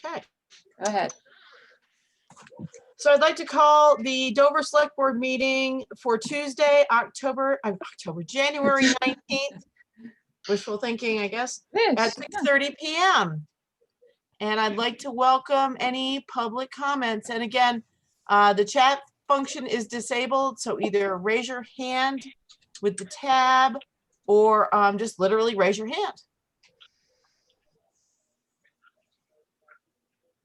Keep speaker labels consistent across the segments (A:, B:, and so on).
A: Okay.
B: Go ahead.
A: So I'd like to call the Dover Select Board meeting for Tuesday, January 19th. Wishful thinking, I guess, at 6:30 p.m. And I'd like to welcome any public comments. And again, the chat function is disabled, so either raise your hand with the tab or just literally raise your hand.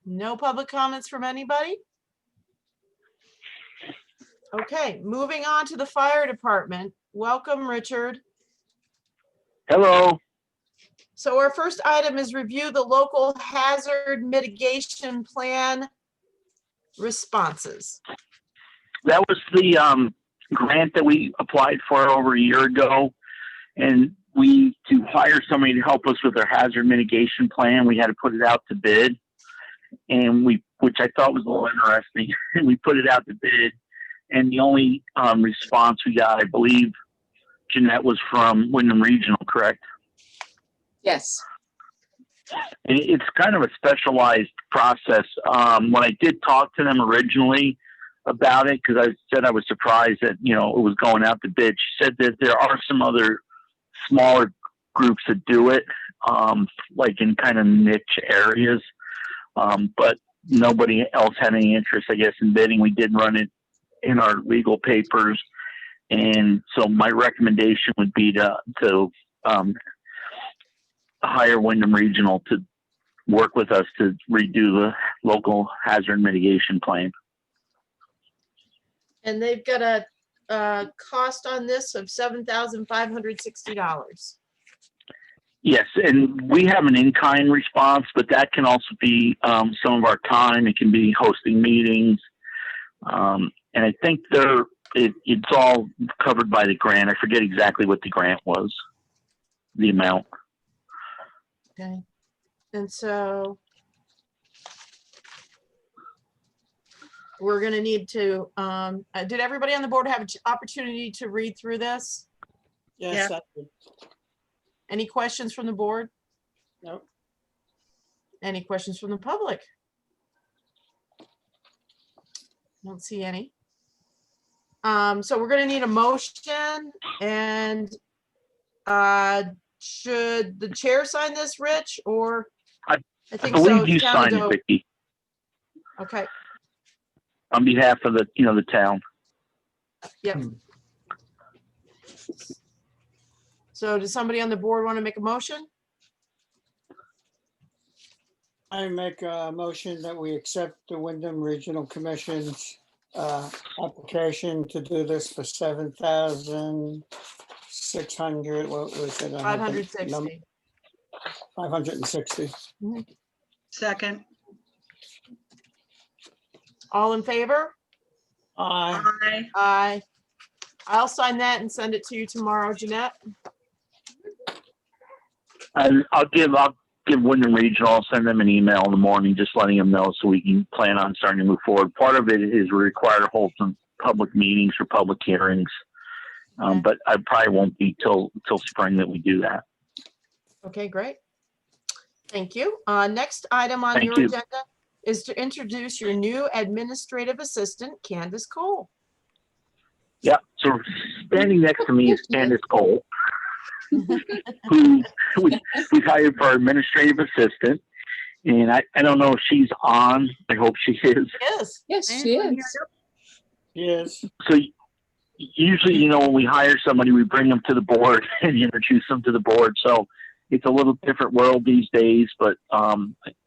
A: No public comments from anybody? Okay, moving on to the fire department. Welcome, Richard.
C: Hello.
A: So our first item is review the local hazard mitigation plan responses.
C: That was the grant that we applied for over a year ago. And to hire somebody to help us with our hazard mitigation plan, we had to put it out to bid. And which I thought was a little interesting. And we put it out to bid. And the only response we got, I believe, Jeanette, was from Wyndham Regional, correct?
B: Yes.
C: And it's kind of a specialized process. When I did talk to them originally about it, because I said I was surprised that, it was going out to bid, she said that there are some other smaller groups that do it, like in kind of niche areas. But nobody else had any interest, I guess, in bidding. We did run it in our legal papers. And so my recommendation would be to hire Wyndham Regional to work with us to redo the local hazard mitigation plan.
A: And they've got a cost on this of $7,560.
C: Yes, and we have an in-kind response, but that can also be some of our time. It can be hosting meetings. And I think it's all covered by the grant. I forget exactly what the grant was, the amount.
A: Okay. And so we're going to need to, did everybody on the board have an opportunity to read through this?
D: Yes.
A: Any questions from the board?
D: Nope.
A: Any questions from the public? Don't see any. So we're going to need a motion, and should the chair sign this, Rich, or?
C: I
A: think
C: believe
A: so.
C: you
A: Town
C: signed
A: Dover.
C: it, Vicki,
A: Okay.
C: on behalf of the town.
A: Yep. So does somebody on the board want to make a motion?
D: I make a motion that we accept the Wyndham Regional Commission's application to do this for 7,600, what was it?
A: 560.
D: 560.
E: Second.
A: All in favor?
D: Aye.
E: Aye.
A: Aye. I'll sign that and send it to you tomorrow, Jeanette.
C: And I'll give Wyndham Regional, I'll send them an email in the morning, just letting them know so we can plan on starting to move forward. Part of it is we're required to hold some public meetings or public hearings. But I probably won't be till spring that we do that.
A: Okay, great. Thank you. Next item on
C: Thank
A: your
C: you.
A: agenda is to introduce your new administrative assistant, Candace Cole.
C: Yeah, so standing next to me is Candace Cole, who we hired for our administrative assistant. And I don't know if she's on. I hope she is.
A: Yes.
B: Yes, she is.
D: Yes.
C: So usually, when we hire somebody, we bring them to the board and introduce them to the board. So it's a little different world these days. But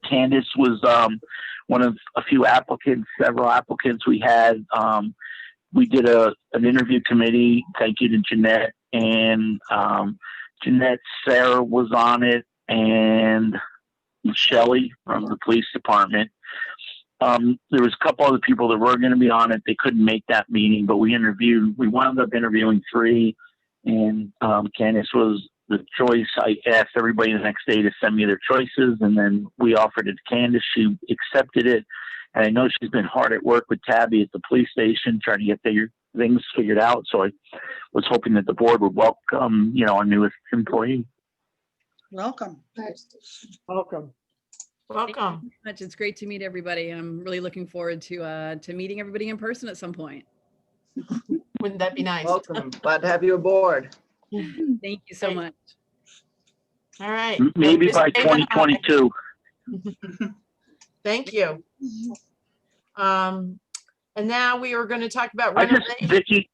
C: Candace was one of a few applicants, several applicants we had. We did an interview committee. Thank you to Jeanette. And Jeanette, Sarah was on it, and Shelley from the police department. There was a couple other people that were going to be on it. They couldn't make that meeting, but we wound up interviewing 3, and Candace was the choice. I asked everybody the next day to send me their choices, and then we offered it to Candace. She accepted it, and I know she's been hard at work with Tabby at the police station trying to get things figured out. So I was hoping that the board would welcome, our newest employee.
E: Welcome.
D: Welcome.
A: Welcome.
F: Much. It's great to meet everybody. I'm really looking forward to meeting everybody in person at some point.
A: Wouldn't that be nice?
G: Welcome. Glad to have you aboard.
F: Thank you so
A: Great.
F: much.
A: All right.
C: Maybe
A: Miss
C: by
A: Raven,
C: 2022.
A: Thank you. And now we are going to talk about
C: I just,
A: renovation.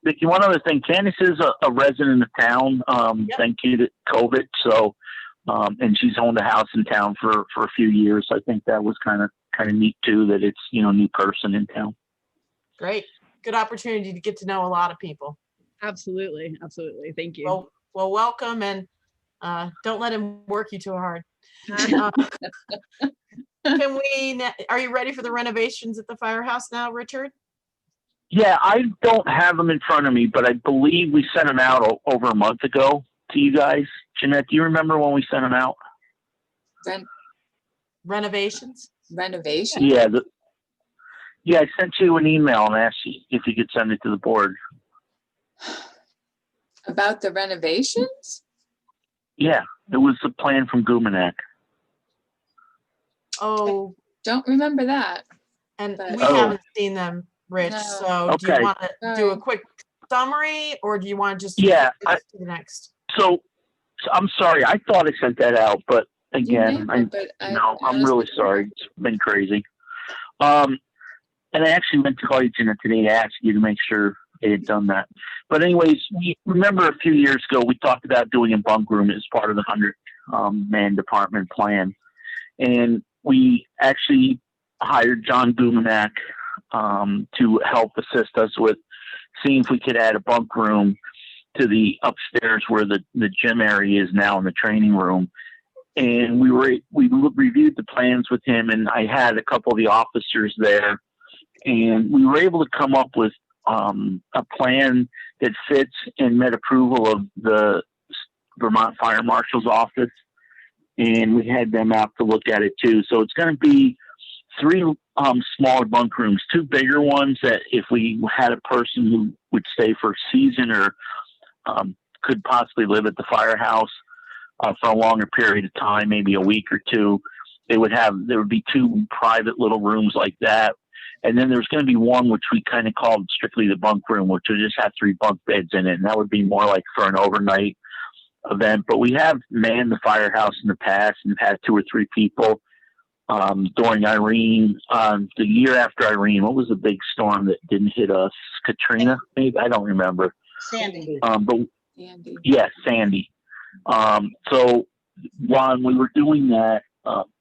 C: Vicky, one other thing. Candace is a resident of town,
A: Yep.
C: thank you to COVID. So, and she's owned a house in town for a few years. I think that was kind of neat too, that it's, new person in town.
A: Great. Good opportunity to get to know a lot of people.
F: Absolutely. Absolutely. Thank you.
A: Well, welcome, and don't let him work you too hard. Uh, are you ready for the renovations at the Firehouse now, Richard?
C: Yeah, I don't have them in front of me, but I believe we sent them out over a month ago to you guys. Jeanette, do you remember when we sent them out?
A: Renovations?
B: Renovation?
C: Yeah, I sent you an email and asked you if you could send it to the board.
B: About the renovations?
C: Yeah, it was a plan from Gumanak.
A: Oh,
B: Don't remember that.
A: and
B: But-
A: we
C: Oh.
A: haven't seen them, Rich.
B: No.
A: So do you
C: Okay.
A: want to do
B: Sorry.
A: a quick summary, or do you want to just
C: Yeah,
A: skip to the next?
C: So I'm sorry, I thought I sent that out, but
B: You
C: again,
B: may have, but I
C: I'm
B: honestly
C: really
B: don't
C: sorry.
B: know.
C: It's been crazy. And I actually meant to call you, Jeanette, today to ask you to make sure they had done that. But anyways, we remember a few years ago, we talked about doing a bunk room as part of the 100-man department plan. And we actually hired John Gumanak to help assist us with seeing if we could add a bunk room to the upstairs where the gym area is now in the training room. And we reviewed the plans with him, and I had a couple of the officers there, and we were able to come up with a plan that fits and met approval of the Vermont Fire Marshal's office. And we had them out to look at it too. So it's going to be 3 smaller bunk rooms, 2 bigger ones that if we had a person who would stay for a season or could possibly live at the Firehouse for a longer period of time, maybe a week or 2, there would be 2 private little rooms like that. And then there's going to be one, which we kind of called strictly the bunk room, which would just have 3 bunk beds in it. And that would be more like for an overnight event. But we have manned the Firehouse in the past and had 2 or 3 people during Irene. The year after Irene, what was the big storm that didn't hit us? Katrina, maybe? I don't remember.
E: Sandy.
C: But
B: Andy.
C: yeah, Sandy. So while we were doing that,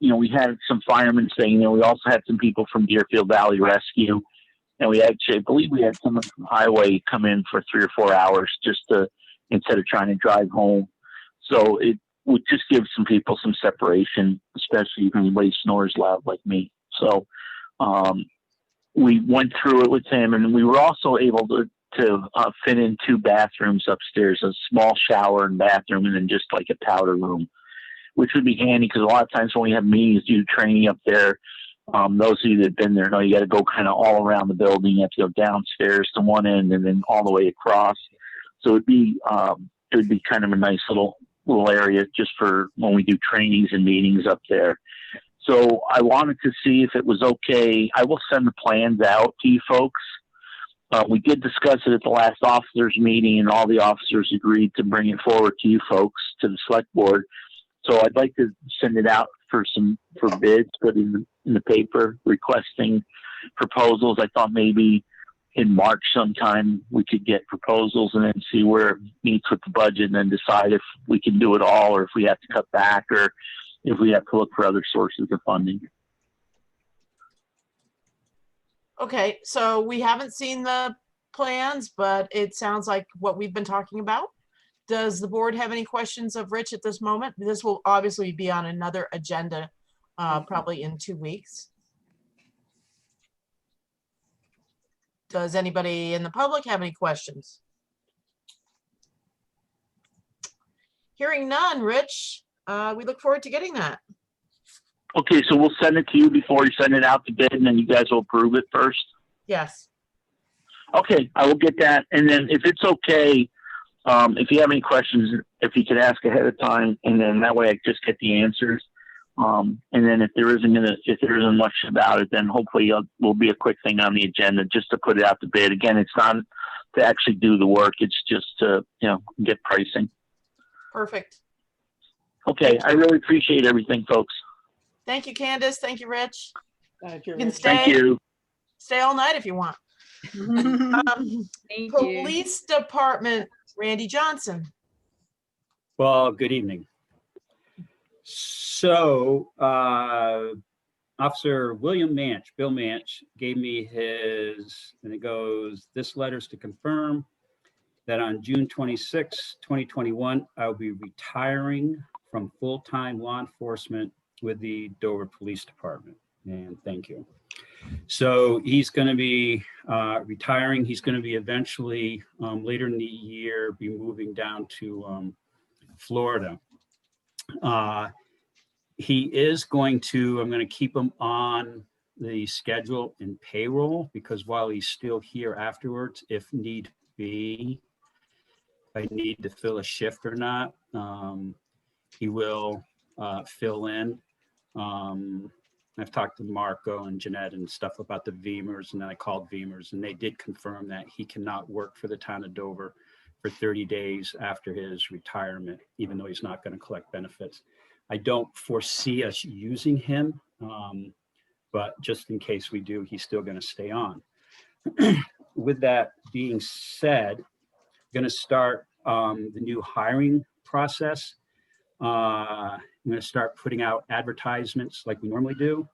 C: we had some firemen staying there. We also had some people from Deerfield Valley Rescue. And I believe we had someone from Highway come in for 3 or 4 hours just instead of trying to drive home. So it would just give some people some separation, especially if anybody snores loud like me. So we went through it with him, and we were also able to fit in 2 bathrooms upstairs, a small shower and bathroom, and then just like a powder room, which would be handy because a lot of times when we have meetings, do training up there, those of you that have been there know you got to go kind of all around the building. You have to go downstairs to one end and then all the way across. So it would be kind of a nice little area just for when we do trainings and meetings up there. So I wanted to see if it was okay. I will send the plans out to you folks. We did discuss it at the last officers meeting, and all the officers agreed to bring it forward to you folks, to the select board. So I'd like to send it out for bids, put in the paper, requesting proposals. I thought maybe in March sometime we could get proposals and then see where it meets with the budget, and then decide if we can do it all or if we have to cut back or if we have to look for other sources of funding.
A: Okay, so we haven't seen the plans, but it sounds like what we've been talking about. Does the board have any questions of Rich at this moment? This will obviously be on another agenda, probably in 2 weeks. Does anybody in the public have any questions? Hearing none, Rich, we look forward to getting that.
C: Okay, so we'll send it to you before you send it out to bid, and then you guys will approve it first.
A: Yes.
C: Okay, I will get that. And then if it's okay, if you have any questions, if you could ask ahead of time, and then that way I just get the answers. And then if there isn't much about it, then hopefully will be a quick thing on the agenda just to put it out to bid. Again, it's not to actually do the work. It's just to, get pricing.
A: Perfect.
C: Okay. I really appreciate everything, folks.
A: Thank you, Candace. Thank you, Rich.
D: Thank you.
A: You can
D: Rich.
A: stay.
C: Thank you.
A: Stay all night if you want.
F: Thank you.
A: Police Department, Randy Johnson.
H: Well, good evening. So, Officer William Manch, Bill Manch, gave me his, and it goes, this letter's to confirm that on June 26, 2021, I'll be retiring from full-time law enforcement with the Dover Police Department. And thank you. So he's going to be retiring. He's going to be eventually later in the year be moving down to Florida. He is going to, I'm going to keep him on the schedule and payroll because while he's still here afterwards, if need be, if I need to fill a shift or not, he will fill in. I've talked to Marco and Jeanette and stuff about the Veemers, and then I called Veemers and they did confirm that he cannot work for the town of Dover for 30 days after his retirement, even though he's not going to collect benefits. I don't foresee us using him, but just in case we do, he's still going to stay on. With that being said, I'm going to start the new hiring process. I'm going to start putting out advertisements like we normally do.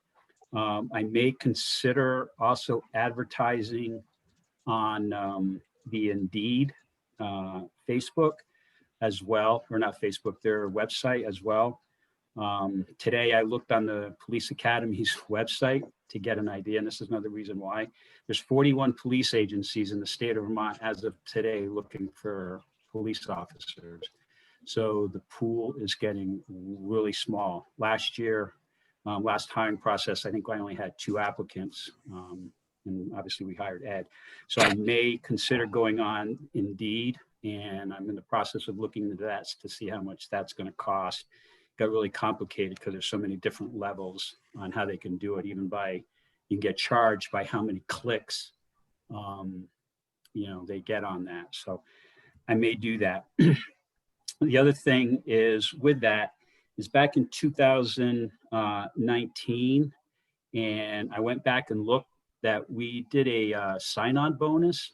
H: I may consider also advertising on the Indeed Facebook as well, or not Facebook, their website as well. Today I looked on the Police Academy's website to get an idea, and this is another reason why. There's 41 police agencies in the state of Vermont as of today looking for police officers. So the pool is getting really small. Last year, last hiring process, I think I only had 2 applicants, and obviously we hired Ed. So I may consider going on Indeed, and I'm in the process of looking into that to see how much that's going to cost. Got really complicated because there's so many different levels on how they can do it. Even by, you can get charged by how many clicks, they get on that. So I may do that. The other thing is with that is back in 2019, and I went back and looked that we did a sign-on bonus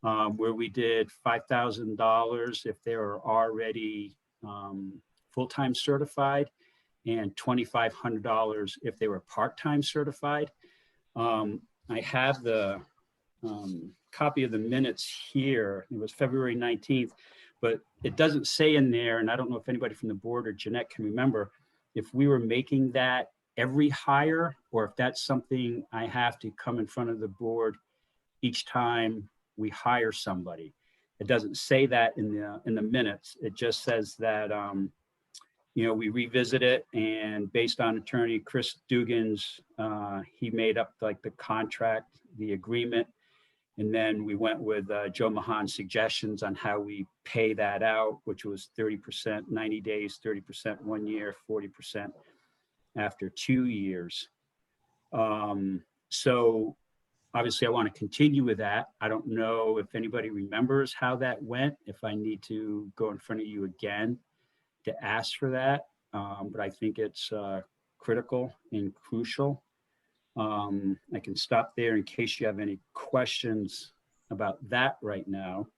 H: where we did $5,000 if they were already full-time certified and $2,500 if they were part-time certified. I have the copy of the minutes here. It was February 19th. But it doesn't say in there, and I don't know if anybody from the board or Jeanette can remember, if we were making that every hire or if that's something I have to come in front of the board each time we hire somebody. It doesn't say that in the minutes. It just says that, we revisit it, and based on attorney Chris Dugan's, he made up like the contract, the agreement. And then we went with Joe Mahan's suggestions on how we pay that out, which was 30%, 90 days, 30% 1 year, 40% after 2 years. So obviously I want to continue with that. I don't know if anybody remembers how that went, if I need to go in front of you again to ask for that. But I think it's critical and crucial. I can stop there in case you have any questions about that right now.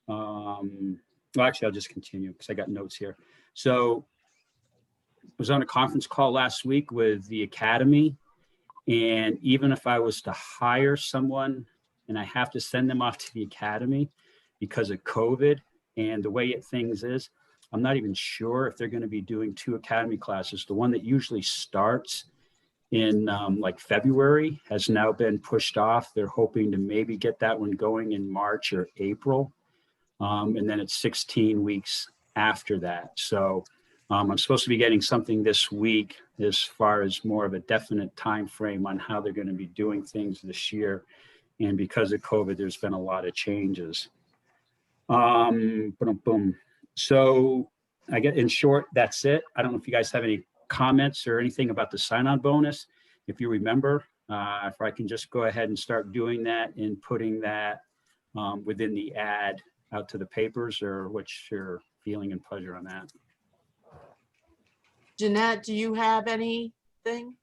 H: Well, actually, I'll just continue because I got notes here. So I was on a conference call last week with the Academy, and even if I was to hire someone and I have to send them off to the Academy because of COVID and the way things is, I'm not even sure if they're going to be doing 2 Academy classes. The one that usually starts in like February has now been pushed off. They're hoping to maybe get that one going in March or April. And then it's 16 weeks after that. So I'm supposed to be getting something this week as far as more of a definite time frame on how they're going to be doing things this year. And because of COVID, there's been a lot of changes. So I get, in short, that's it. I don't know if you guys have any comments or anything about the sign-on bonus, if you remember, if I can just go ahead and start doing that and putting that within the ad out to the papers, or what's your feeling and pleasure on that?
A: Jeanette, do you have anything?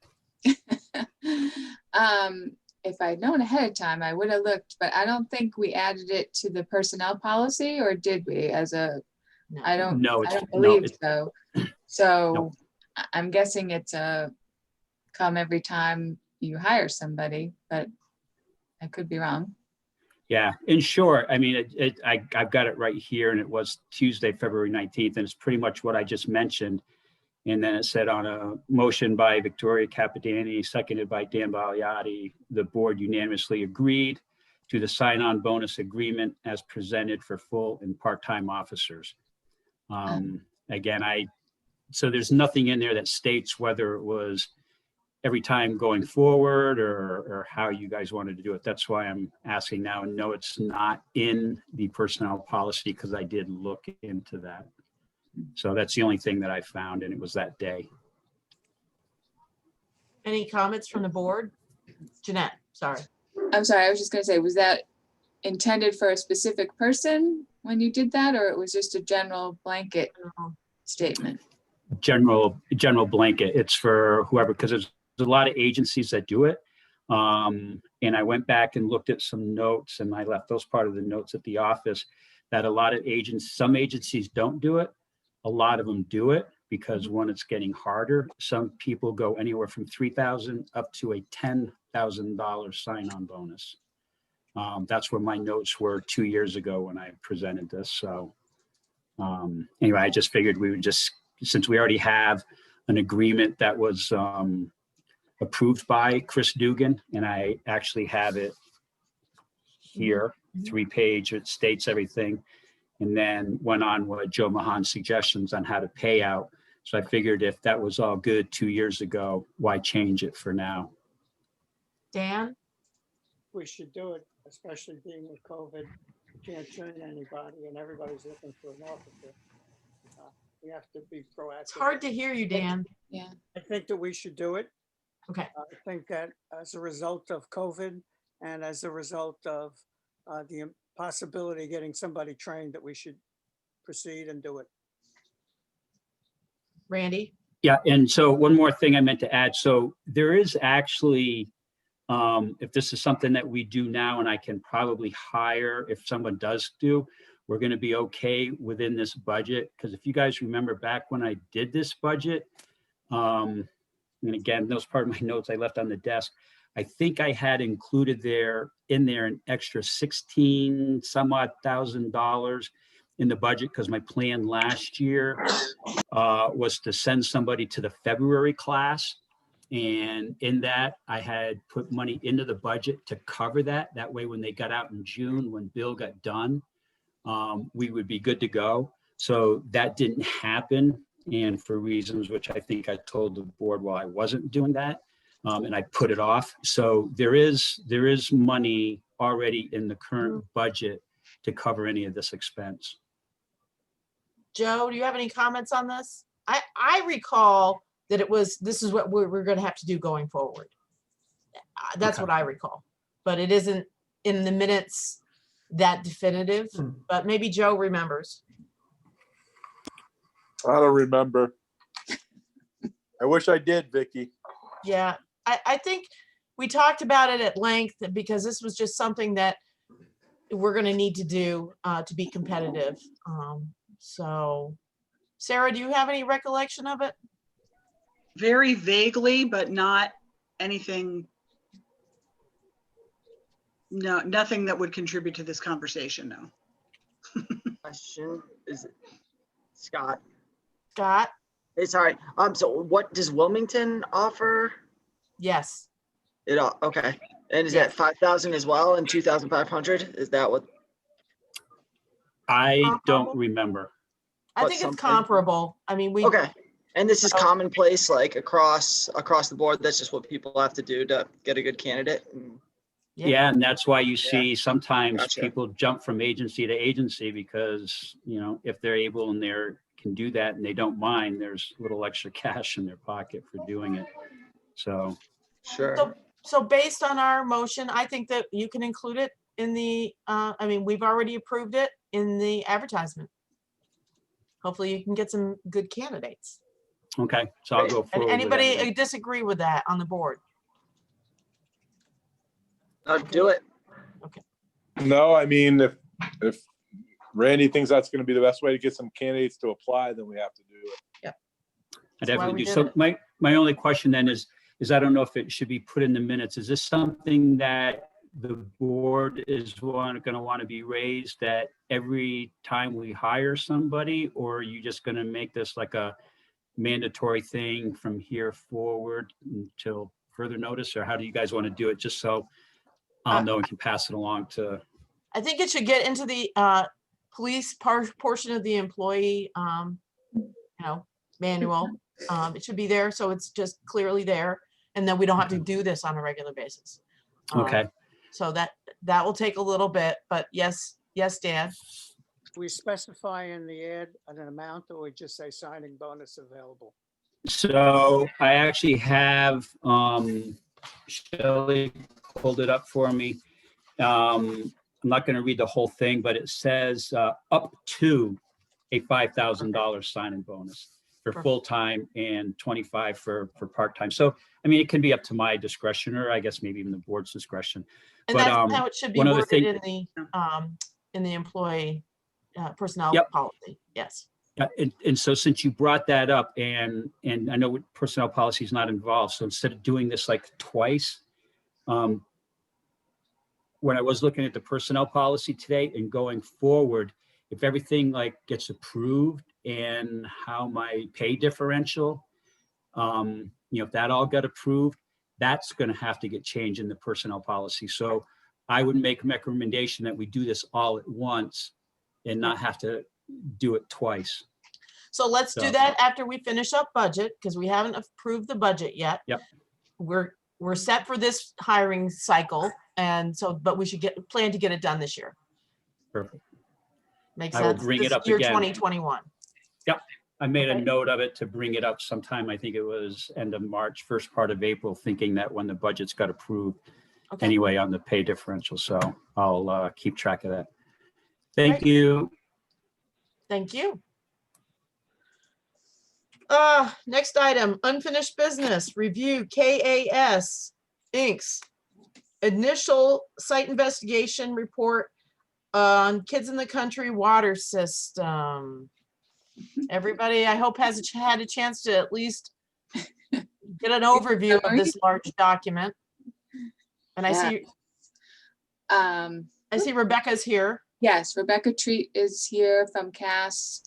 B: If I'd known ahead of time, I would have looked, but I don't think we added it to the personnel policy, or did we as a,
A: No.
B: I don't
H: No,
B: believe
H: it's,
B: so. So
H: No.
B: I'm guessing it's a come every time you hire somebody, but I could be wrong.
H: yeah, in short, I mean, I've got it right here, and it was Tuesday, February 19th, and it's pretty much what I just mentioned. And then it said, on a motion by Victoria Capadani, seconded by Dan Bagliati, the board unanimously agreed to the sign-on bonus agreement as presented for full and part-time officers. Again, so there's nothing in there that states whether it was every time going forward or how you guys wanted to do it. That's why I'm asking now. And no, it's not in the personnel policy, because I did look into that. So that's the only thing that I found, and it was that day.
A: Any comments from the board? Jeanette, sorry.
B: I'm sorry, I was just gonna say, was that intended for a specific person when you did that, or it was just a general blanket statement?
H: General blanket. It's for whoever, because there's a lot of agencies that do it. And I went back and looked at some notes, and I left those part of the notes at the office, that a lot of some agencies don't do it. A lot of them do it because, one, it's getting harder. Some people go anywhere from $3,000 up to a $10,000 sign-on bonus. That's where my notes were 2 years ago when I presented this. So anyway, I just figured we would just, since we already have an agreement that was approved by Chris Dugan, and I actually have it here, 3-page, it states everything. And then went on with Joe Mahan's suggestions on how to pay out. So I figured if that was all good 2 years ago, why change it for now?
A: Dan?
D: We should do it, especially being with COVID. You can't train anybody and everybody's looking for an officer. We have to be proactive.
A: It's hard to hear you, Dan.
B: Yeah.
D: I think that we should do it.
A: Okay.
D: I think that as a result of COVID and as a result of the possibility of getting somebody trained, that we should proceed and do it.
A: Randy?
H: Yeah, and so one more thing I meant to add. So there is actually, if this is something that we do now, and I can probably hire, if someone does do, we're going to be okay within this budget. Because if you guys remember back when I did this budget, and again, those part of my notes I left on the desk, I think I had included in there an extra $16 some odd thousand in the budget, because my plan last year was to send somebody to the February class. And in that, I had put money into the budget to cover that. That way, when they got out in June, when Bill got done, we would be good to go. So that didn't happen. And for reasons which I think I told the board while I wasn't doing that, and I put it off. So there is money already in the current budget to cover any of this expense.
A: Joe, do you have any comments on this? I recall that this is what we're going to have to do going forward. That's
H: Okay.
A: what I recall, but it isn't in the minutes that definitive, but maybe Joe remembers.
I: I don't remember. I wish I did, Vicky.
A: Yeah, I think we talked about it at length, because this was just something that we're going to need to do to be competitive. So, Sarah, do you have any recollection of it?
E: Very vaguely, but not anything. No, nothing that would contribute to this conversation, no.
G: Question is it Scott?
A: Scott?
G: Hey, sorry. So what does Wilmington offer?
A: Yes.
G: Okay. And is that 5,000 as well and 2,500? Is that what?
H: I
A: Comparable?
H: don't remember.
A: I
G: But
A: think
G: something-
A: it's comparable. I mean, we.
G: Okay. And this is
A: So-
G: commonplace, like across the board. That's just what people have to do to get a good candidate.
H: Yeah, and that's why you see sometimes
G: Gotcha.
H: people jump from agency to agency, because, if they're able and they're can do that and they don't mind, there's a little extra cash in their pocket for doing it. So,
G: Sure.
A: So based on our motion, I think that you can include it in the, I mean, we've already approved it in the advertisement. Hopefully you can get some good candidates.
H: okay, so I'll go
A: And
H: forward with
A: anybody
H: everything.
A: disagree with that on the board?
G: I'll do it.
I: No, I mean, if Randy thinks that's gonna be the best way to get some candidates to apply, then we have to do it.
H: I
A: That's why
H: definitely
A: we
H: do.
A: did
H: So
A: it.
H: my only question then is I don't know if it should be put in the minutes. Is this something that the board is going to want to be raised that every time we hire somebody, or are you just going to make this like a mandatory thing from here forward until further notice, or how do you guys want to do it? Just so I'll know and can pass it along to.
A: I think it should get into the police portion of the employee, manual. It should be there, so it's just clearly there, and then we don't have to do this on a regular basis.
H: Okay.
A: So that will take a little bit, but yes, Dan.
D: We specify in the ad an amount, or we just say signing bonus available?
H: So I actually have Shelley pulled it up for me. I'm not going to read the whole thing, but it says up to a $5,000 signing bonus for
A: Perfect.
H: full-time and 25 for part-time. So, I mean, it can be up to my discretion, or I guess maybe even the board's discretion.
A: And
H: But,
A: that's how it should be
H: one other
A: worded
H: thing-
A: in the employee personnel
H: Yep.
A: policy. Yes.
H: Yeah, and so since you brought that up, and I know personnel policy is not involved, so instead of doing this like twice, when I was looking at the personnel policy today and going forward, if everything like gets approved and how my pay differential, if that all got approved, that's going to have to get changed in the personnel policy. So I would make a recommendation that we do this all at once and not have to do it twice.
A: So let's do
H: So-
A: that after we finish up budget, because we haven't approved the budget yet.
H: Yep.
A: We're set for this hiring cycle, and so, but we should plan to get it done this year.
H: Perfect.
A: Makes
H: I will
A: sense?
H: bring
A: This
H: it up
A: year
H: again.
A: 2021.
H: I made a
A: Okay.
H: note of it to bring it up sometime. I think it was end of March, first part of April, thinking that when the budgets got approved
A: Okay.
H: anyway on the pay differential. So I'll keep track of that. Thank
A: Great.
H: you.
A: Thank you. Next item, unfinished business, review KAS Inc.'s initial site investigation report on Kids in the Country water system. Everybody, I hope has had a chance to at least get an overview of this large document. And I see Rebecca's here.
B: Yes, Rebecca Treat is here from Cass,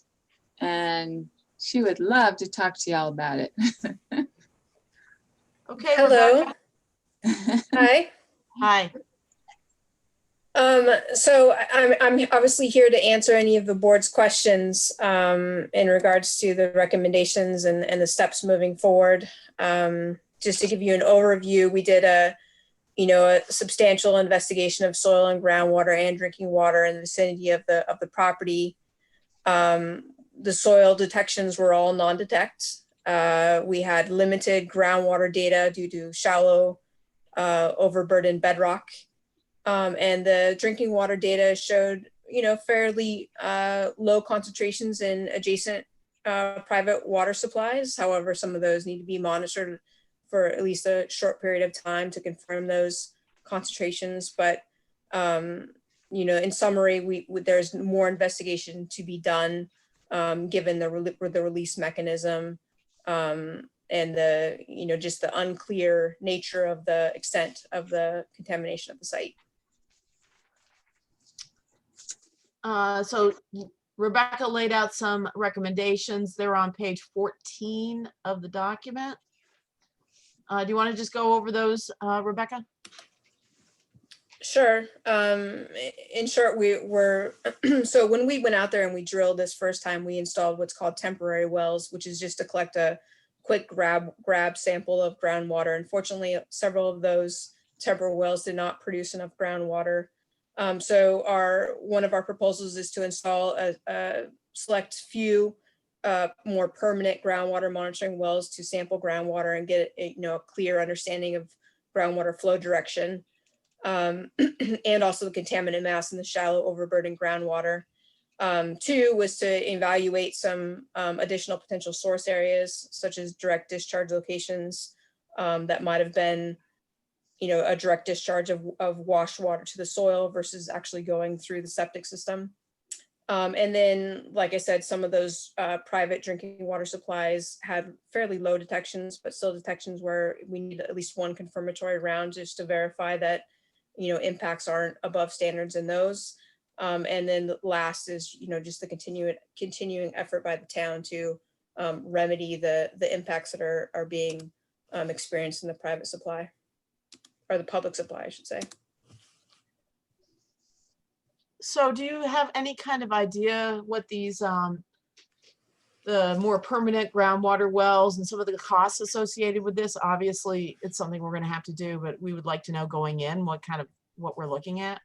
B: and she would love to talk to y'all about it.
A: Okay.
J: Hello.
A: Rebecca.
J: Hi.
A: Hi.
J: So I'm obviously here to answer any of the board's questions in regards to the recommendations and the steps moving forward. Just to give you an overview, we did a substantial investigation of soil and groundwater and drinking water in the vicinity of the property. The soil detections were all non-detect. We had limited groundwater data due to shallow, overburdened bedrock. And the drinking water data showed, fairly low concentrations in adjacent private water supplies. However, some of those need to be monitored for at least a short period of time to confirm those concentrations. But, in summary, there's more investigation to be done given the release mechanism and just the unclear nature of the extent of the contamination of the site.
A: So Rebecca laid out some recommendations. They're on page 14 of the document. Do you want to just go over those, Rebecca?
J: Sure. In short, so when we went out there and we drilled this first time, we installed what's called temporary wells, which is just to collect a quick grab sample of groundwater. Unfortunately, several of those temporary wells did not produce enough groundwater. So one of our proposals is to install a select few more permanent groundwater monitoring wells to sample groundwater and get a, a clear understanding of groundwater flow direction. And also the contaminant mass in the shallow overburdened groundwater. 2 was to evaluate some additional potential source areas, such as direct discharge locations that might have been, a direct discharge of wash water to the soil versus actually going through the septic system. And then, like I said, some of those private drinking water supplies had fairly low detections, but still detections where we need at least one confirmatory round just to verify that, impacts aren't above standards in those. And then the last is, just the continuing effort by the town to remedy the impacts that are being experienced in the private supply, or the public supply, I should say.
A: So do you have any kind of idea what these, the more permanent groundwater wells and some of the costs associated with this? Obviously, it's something we're gonna have to do, but we would like to know going in what we're looking at.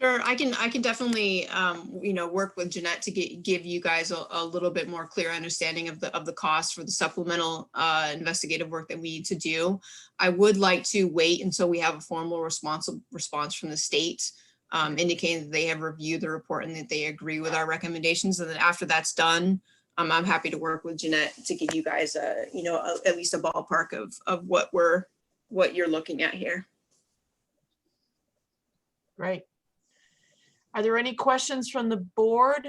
J: Sure, I can definitely, work with Jeanette to give you guys a little bit more clear understanding of the cost for the supplemental investigative work that we need to do. I would like to wait until we have a formal response from the state, indicating that they have reviewed the report and that they agree with our recommendations. And then after that's done, I'm happy to work with Jeanette to give you guys at least a ballpark of what you're looking at here.
A: Great. Are there any questions from the board?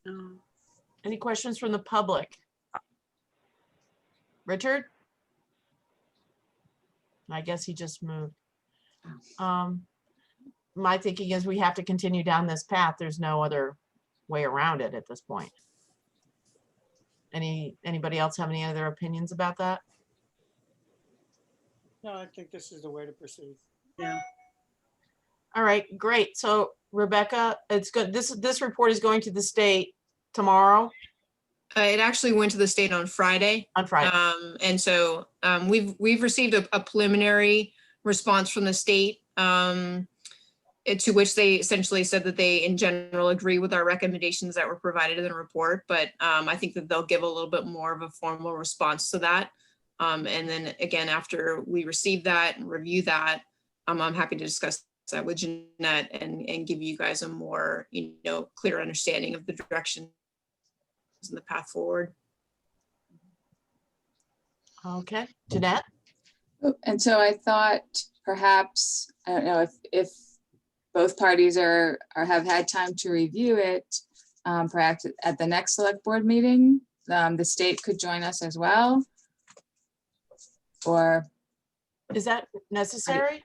E: No.
A: Any questions from the public? Richard? I guess he just moved. My thinking is we have to continue down this path. There's no other way around it at this point. Anybody else have any other opinions about that?
D: No, I think this is the way to proceed.
E: Yeah.
A: All right, great. So Rebecca, it's good. This report is going to the state tomorrow.
J: It actually went to the state on Friday.
A: On Friday.
J: And so we've received a preliminary response from the state, to which they essentially said that they in general agree with our recommendations that were provided in the report. But I think that they'll give a little bit more of a formal response to that. And then again, after we receive that and review that, I'm happy to discuss that with Jeanette and give you guys a more, clear understanding of the direction and the path forward.
A: Okay, Jeanette?
B: And so I thought perhaps, I don't know if both parties have had time to review it, perhaps at the next select board meeting, the state could join us as well. Or
A: is that necessary?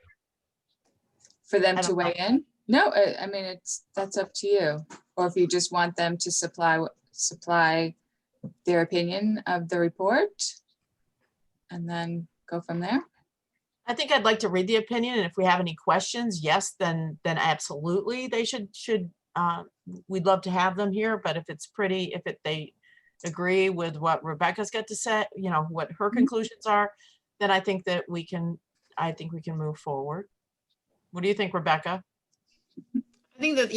B: For them to weigh in? No, I mean, that's up to you. Or if you just want them to supply their opinion of the report and then go from there.
A: I think I'd like to read the opinion, and if we have any questions, yes, then absolutely they should we'd love to have them here. But if they agree with what Rebecca's got to say, what her conclusions are, then I think that we can move forward. What do you think, Rebecca?
J: I think that,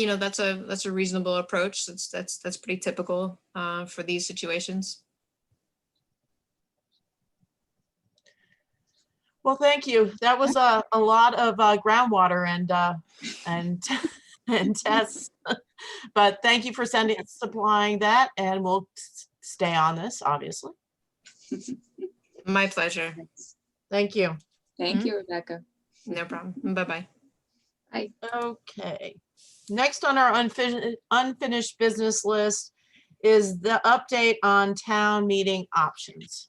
J: that's a reasonable approach. That's pretty typical for these situations.
A: Well, thank you. That was a lot of groundwater and tests, but thank you for supplying that, and we'll stay on this, obviously.
J: My pleasure.
A: Thank you.
B: Thank you, Rebecca.
J: No problem. Bye-bye.
B: Bye.
A: Okay. Next on our unfinished business list is the update on town meeting options.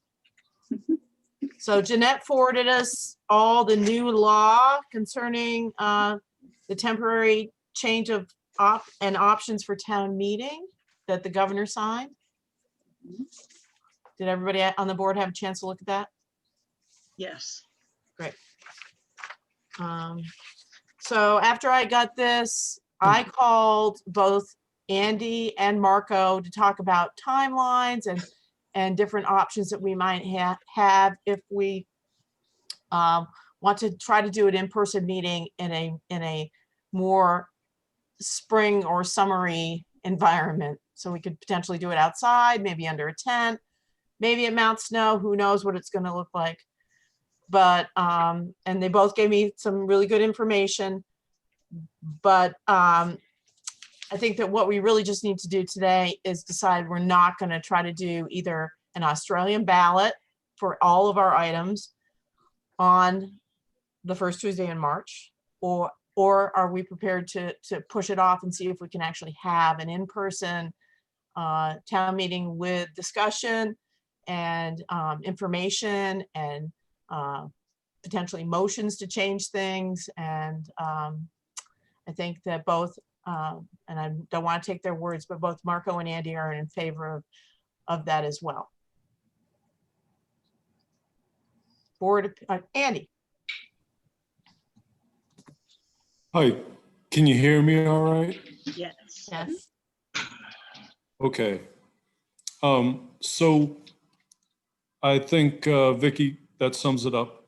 A: So Jeanette forwarded us all the new law concerning the temporary change of options for town meeting that the governor signed. Did everybody on the board have a chance to look at that?
E: Yes.
A: Great. So after I got this, I called both Andy and Marco to talk about timelines and different options that we might have if we want to try to do an in-person meeting in a more spring or summery environment. So we could potentially do it outside, maybe under a tent, maybe it Mount Snow, who knows what it's going to look like. But, and they both gave me some really good information. But I think that what we really just need to do today is decide we're not going to try to do either an Australian ballot for all of our items on the first Tuesday in March, or are we prepared to push it off and see if we can actually have an in-person town meeting with discussion and information and potentially motions to change things. And I think that both, and I don't want to take their words, but both Marco and Andy are in favor of that as well. Board, Andy.
K: Hi, can you hear me all right?
E: Yes.
A: Yes.
K: Okay. So I think, Vicky, that sums it up.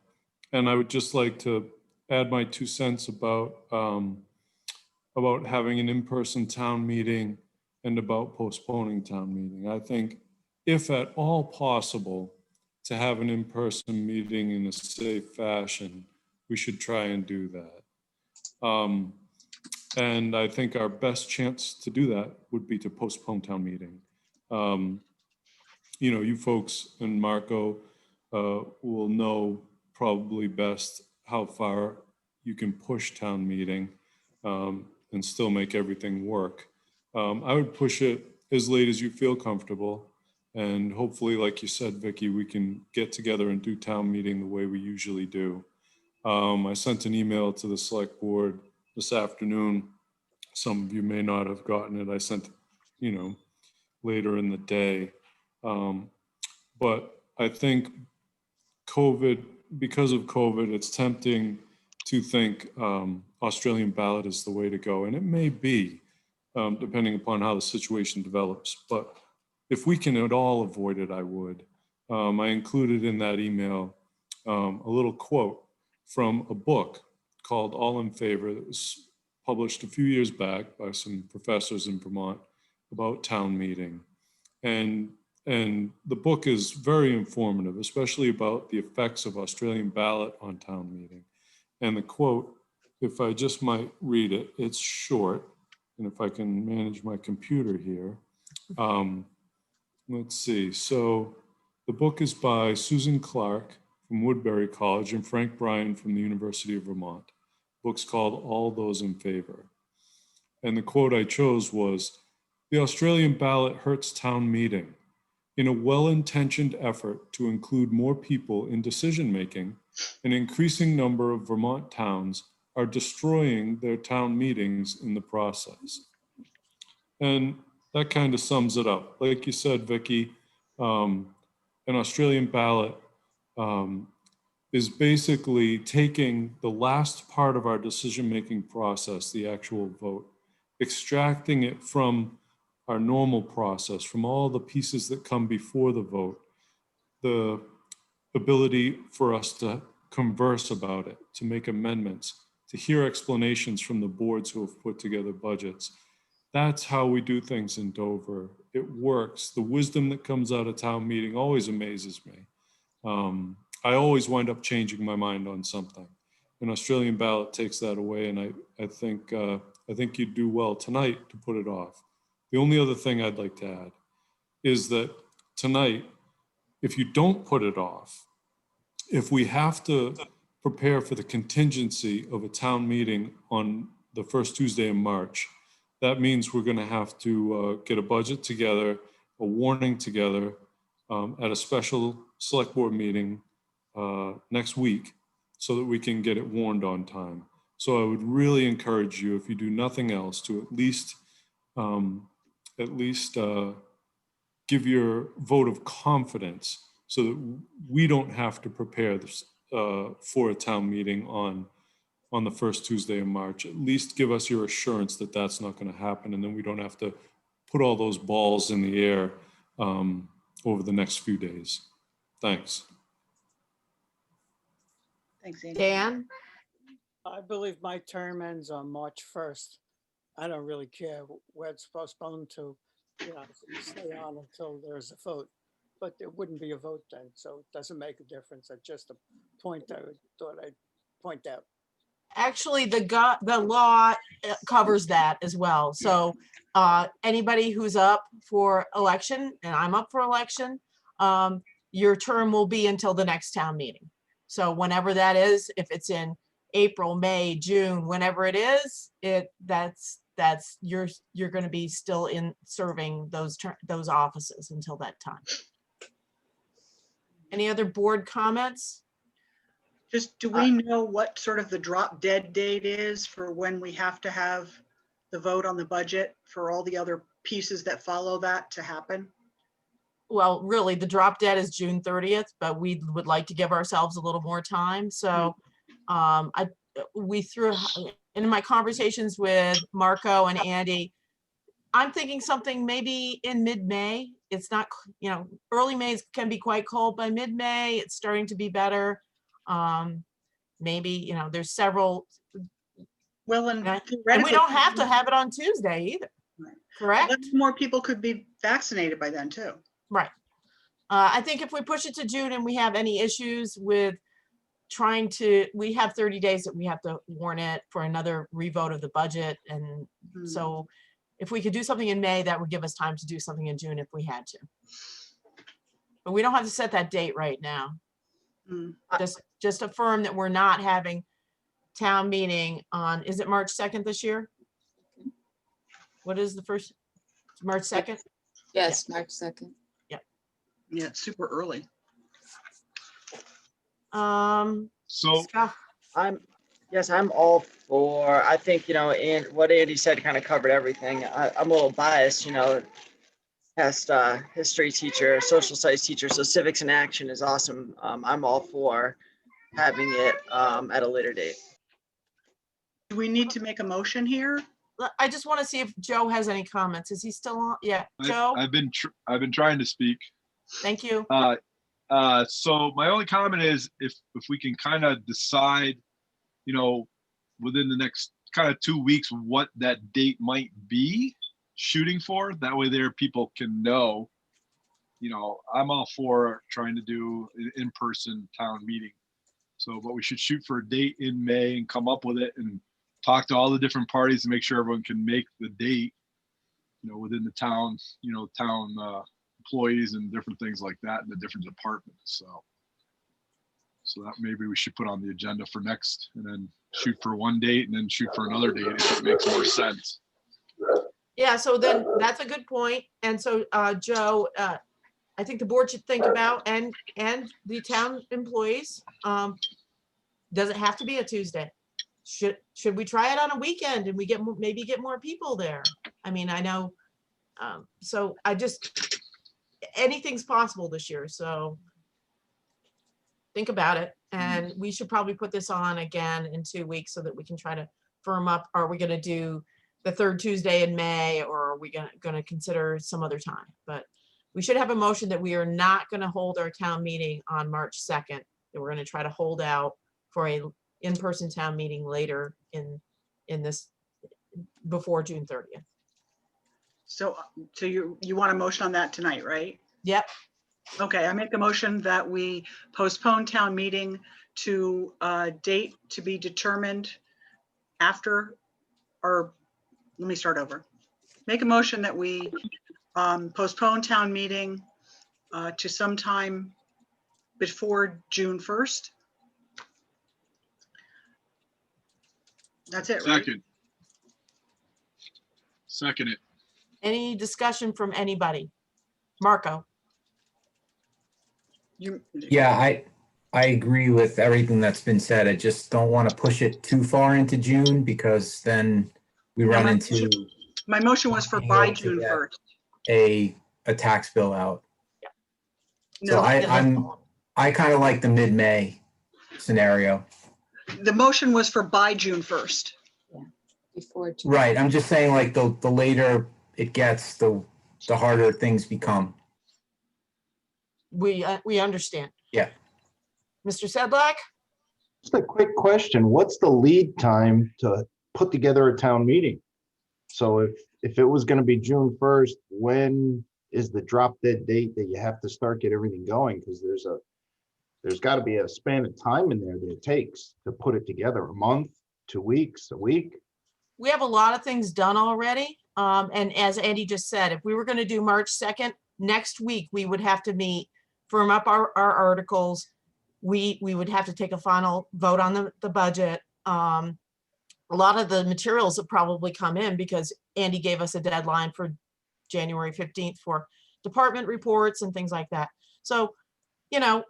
K: And I would just like to add my 2 cents about having an in-person town meeting and about postponing town meeting. I think if at all possible to have an in-person meeting in a safe fashion, we should try and do that. And I think our best chance to do that would be to postpone town meeting. You know, you folks and Marco will know probably best how far you can push town meeting and still make everything work. I would push it as late as you feel comfortable. And hopefully, like you said, Vicky, we can get together and do town meeting the way we usually do. I sent an email to the select board this afternoon. Some of you may not have gotten it. I sent, you know, later in the day. But I think because of COVID, it's tempting to think Australian ballot is the way to go. And it may be, depending upon how the situation develops. But if we can at all avoid it, I would. I included in that email a little quote from a book called All in Favor that was published a few years back by some professors in Vermont about town meeting. And the book is very informative, especially about the effects of Australian ballot on town meeting. And the quote, if I just might read it, it's short. And if I can manage my computer here, let's see. So the book is by Susan Clark from Woodbury College and Frank Bryan from the University of Vermont. The book's called All Those in Favor. And the quote I chose was, "The Australian ballot hurts town meeting. In a well-intentioned effort to include more people in decision-making, an increasing number of Vermont towns are destroying their town meetings in the process." And that kind of sums it up. Like you said, Vicky, an Australian ballot is basically taking the last part of our decision-making process, the actual vote, extracting it from our normal process, from all the pieces that come before the vote, the ability for us to converse about it, to make amendments, to hear explanations from the boards who have put together budgets. That's how we do things in Dover. It works. The wisdom that comes out of town meeting always amazes me. I always wind up changing my mind on something. An Australian ballot takes that away, and I think you'd do well tonight to put it off. The only other thing I'd like to add is that tonight, if you don't put it off, if we have to prepare for the contingency of a town meeting on the first Tuesday in March, that means we're going to have to get a budget together, a warning together at a special select board meeting next week so that we can get it warned on time. So I would really encourage you, if you do nothing else, to at least give your vote of confidence so that we don't have to prepare this, for a town meeting on the first Tuesday in March. At least give us your assurance that that's not going to happen, and then we don't have to put all those balls in the air over the next few days. Thanks.
E: Thanks, Andy.
A: Dan?
D: I believe my term ends on March 1st. I don't really care where it's postponed to, stay on until there's a vote. But there wouldn't be a vote then, so it doesn't make a difference. That's just a point I thought I'd point out.
A: Actually, the law covers that as well. So anybody who's up for election, and I'm up for election, your term will be until the next town meeting. So whenever that is, if it's in April, May, June, whenever it is, that's you're going to be still in serving those offices until that time. Any other board comments?
E: Just, do we know what sort of the drop dead date is for when we have to have the vote on the budget for all the other pieces that follow that to happen?
A: Well, really, the drop dead is June 30th, but we would like to give ourselves a little more time. So we threw in my conversations with Marco and Andy, I'm thinking something maybe in mid-May. It's not, early May can be quite cold. By mid-May, it's starting to be better. Maybe, there's several.
E: Well, and
A: we don't have to have it on Tuesday either.
E: Right.
A: Correct?
E: Well, more people could be vaccinated by then too.
A: Right. I think if we push it to June and we have any issues with we have 30 days that we have to warn it for another revote of the budget. And so if we could do something in May, that would give us time to do something in June if we had to. But we don't have to set that date right now. Just affirm that we're not having town meeting on, is it March 2nd this year? What is the first, March 2nd?
B: Yes, March 2nd.
E: Yeah, it's super early.
I: So
A: Scott?
G: I'm all for, I think, and what Andy said kind of covered everything. I'm a little biased, past history teacher, social studies teacher, so civics in action is awesome. I'm all for having it at a later date.
E: Do we need to make a motion here?
A: I just want to see if Joe has any comments. Is he still on? Yeah, Joe?
I: I've been trying to speak.
A: Thank you.
I: So my only comment is if we can kind of decide, within the next kind of 2 weeks, what that date might be shooting for, that way there people can know, I'm all for trying to do an in-person town meeting. So, but we should shoot for a date in May and come up with it and talk to all the different parties to make sure everyone can make the date, within the town, town employees and different things like that in the different departments. So that maybe we should put on the agenda for next, and then shoot for one date and then shoot for another date if it makes more sense.
A: Yeah, so then that's a good point. And so Joe, I think the board should think about, and the town employees, does it have to be a Tuesday? Should we try it on a weekend and we maybe get more people there? I mean, I know, so anything's possible this year, so think about it. And we should probably put this on again in 2 weeks so that we can try to firm up. Are we gonna do the third Tuesday in May, or are we gonna consider some other time? But we should have a motion that we are not gonna hold our town meeting on March 2nd, that we're gonna try to hold out for a in-person town meeting later in this, before June 30th.
E: So you want a motion on that tonight, right?
A: Yep.
E: Okay, I make a motion that we postpone town meeting to a date to be determined after, or let me start over. Make a motion that we postpone town meeting to sometime before June 1st. That's it, right?
I: Second it.
A: Any discussion from anybody? Marco?
L: Yeah, I agree with everything that's been said. I just don't want to push it too far into June, because then we run into
E: My motion was for by June 1st.
L: a tax bill out. So
E: No,
L: I kind of like the mid-May scenario.
E: the motion was for by June 1st.
B: Before June.
L: Right. I'm just saying, like, the later it gets, the harder things become.
A: We understand.
L: Yeah.
A: Mr. Sedlak?
M: Just a quick question. What's the lead time to put together a town meeting? So if it was gonna be June 1st, when is the drop dead date that you have to start, get everything going? Because there's gotta be a span of time in there that it takes to put it together, a month, 2 weeks, a week.
A: We have a lot of things done already. And as Andy just said, if we were gonna do March 2nd, next week, we would have to meet, firm up our articles. We would have to take a final vote on the budget. A lot of the materials have probably come in because Andy gave us a deadline for January 15th for department reports and things like that. So, you know,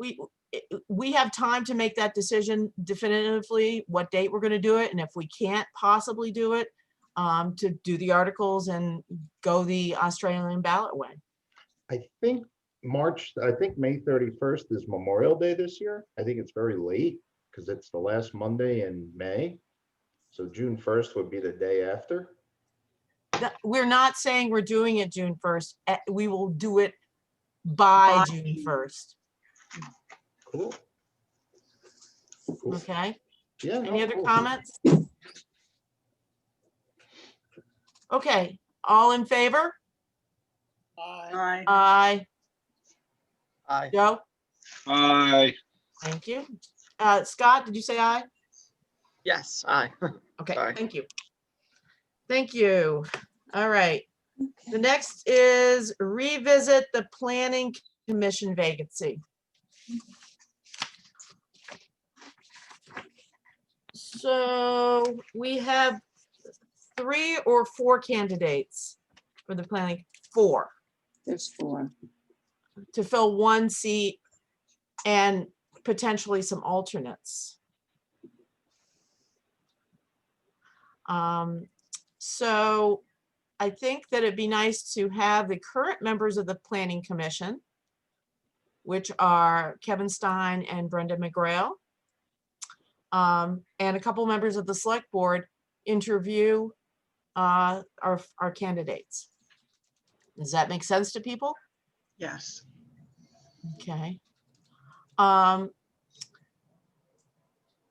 A: we have time to make that decision definitively, what date we're going to do it. And if we can't possibly do it, to do the articles and go the Australian ballot way.
M: I think May 31st is Memorial Day this year. I think it's very late because it's the last Monday in May. So June 1st would be the day after.
A: We're not saying we're doing it June 1st. We will do it by June 1st.
M: Cool.
A: Okay.
M: Yeah.
A: Any other comments? Okay, all in favor?
E: Aye.
A: Aye.
G: Aye.
A: Joe?
I: Aye.
A: Thank you. Scott, did you say aye?
G: Yes, aye.
A: Okay,
G: Sorry.
A: thank you. Thank you. All right. The next is revisit the planning commission vacancy. So we have 3 or 4 candidates for the planning, 4,
B: There's 4.
A: to fill 1 seat and potentially some alternates. So I think that it'd be nice to have the current members of the planning commission, which are Kevin Stein and Brenda McGrail, and a couple members of the select board interview our candidates. Does that make sense to people?
E: Yes.
A: Okay.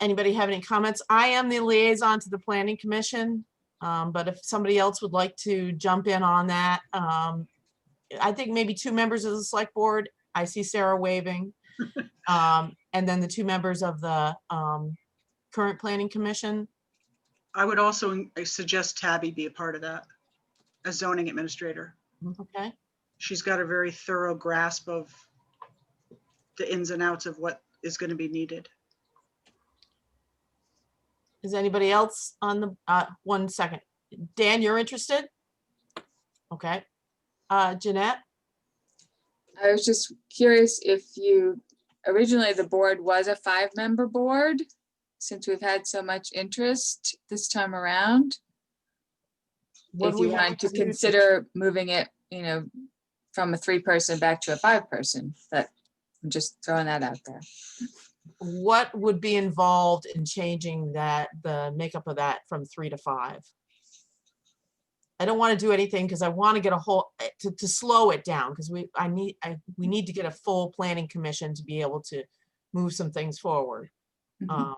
A: Anybody have any comments? I am the liaison to the planning commission, but if somebody else would like to jump in on that, I think maybe 2 members of the select board. I see Sarah waving. And then the 2 members of the current planning commission.
E: I would also suggest Tabby be a part of that, as zoning administrator.
A: Okay.
E: She's got a very thorough grasp of the ins and outs of what is going to be needed.
A: Is anybody else on the, 1 second. Dan, you're interested? Okay. Jeanette?
B: I was just curious if originally the board was a 5-member board, since we've had so much interest this time around. If you want to consider moving it, from a 3-person back to a 5-person, but I'm just throwing that out there.
A: What would be involved in changing the makeup of that from 3 to 5? I don't want to do anything because I want to get to slow it down, because we need to get a full planning commission to be able to move some things forward.
B: Mhm.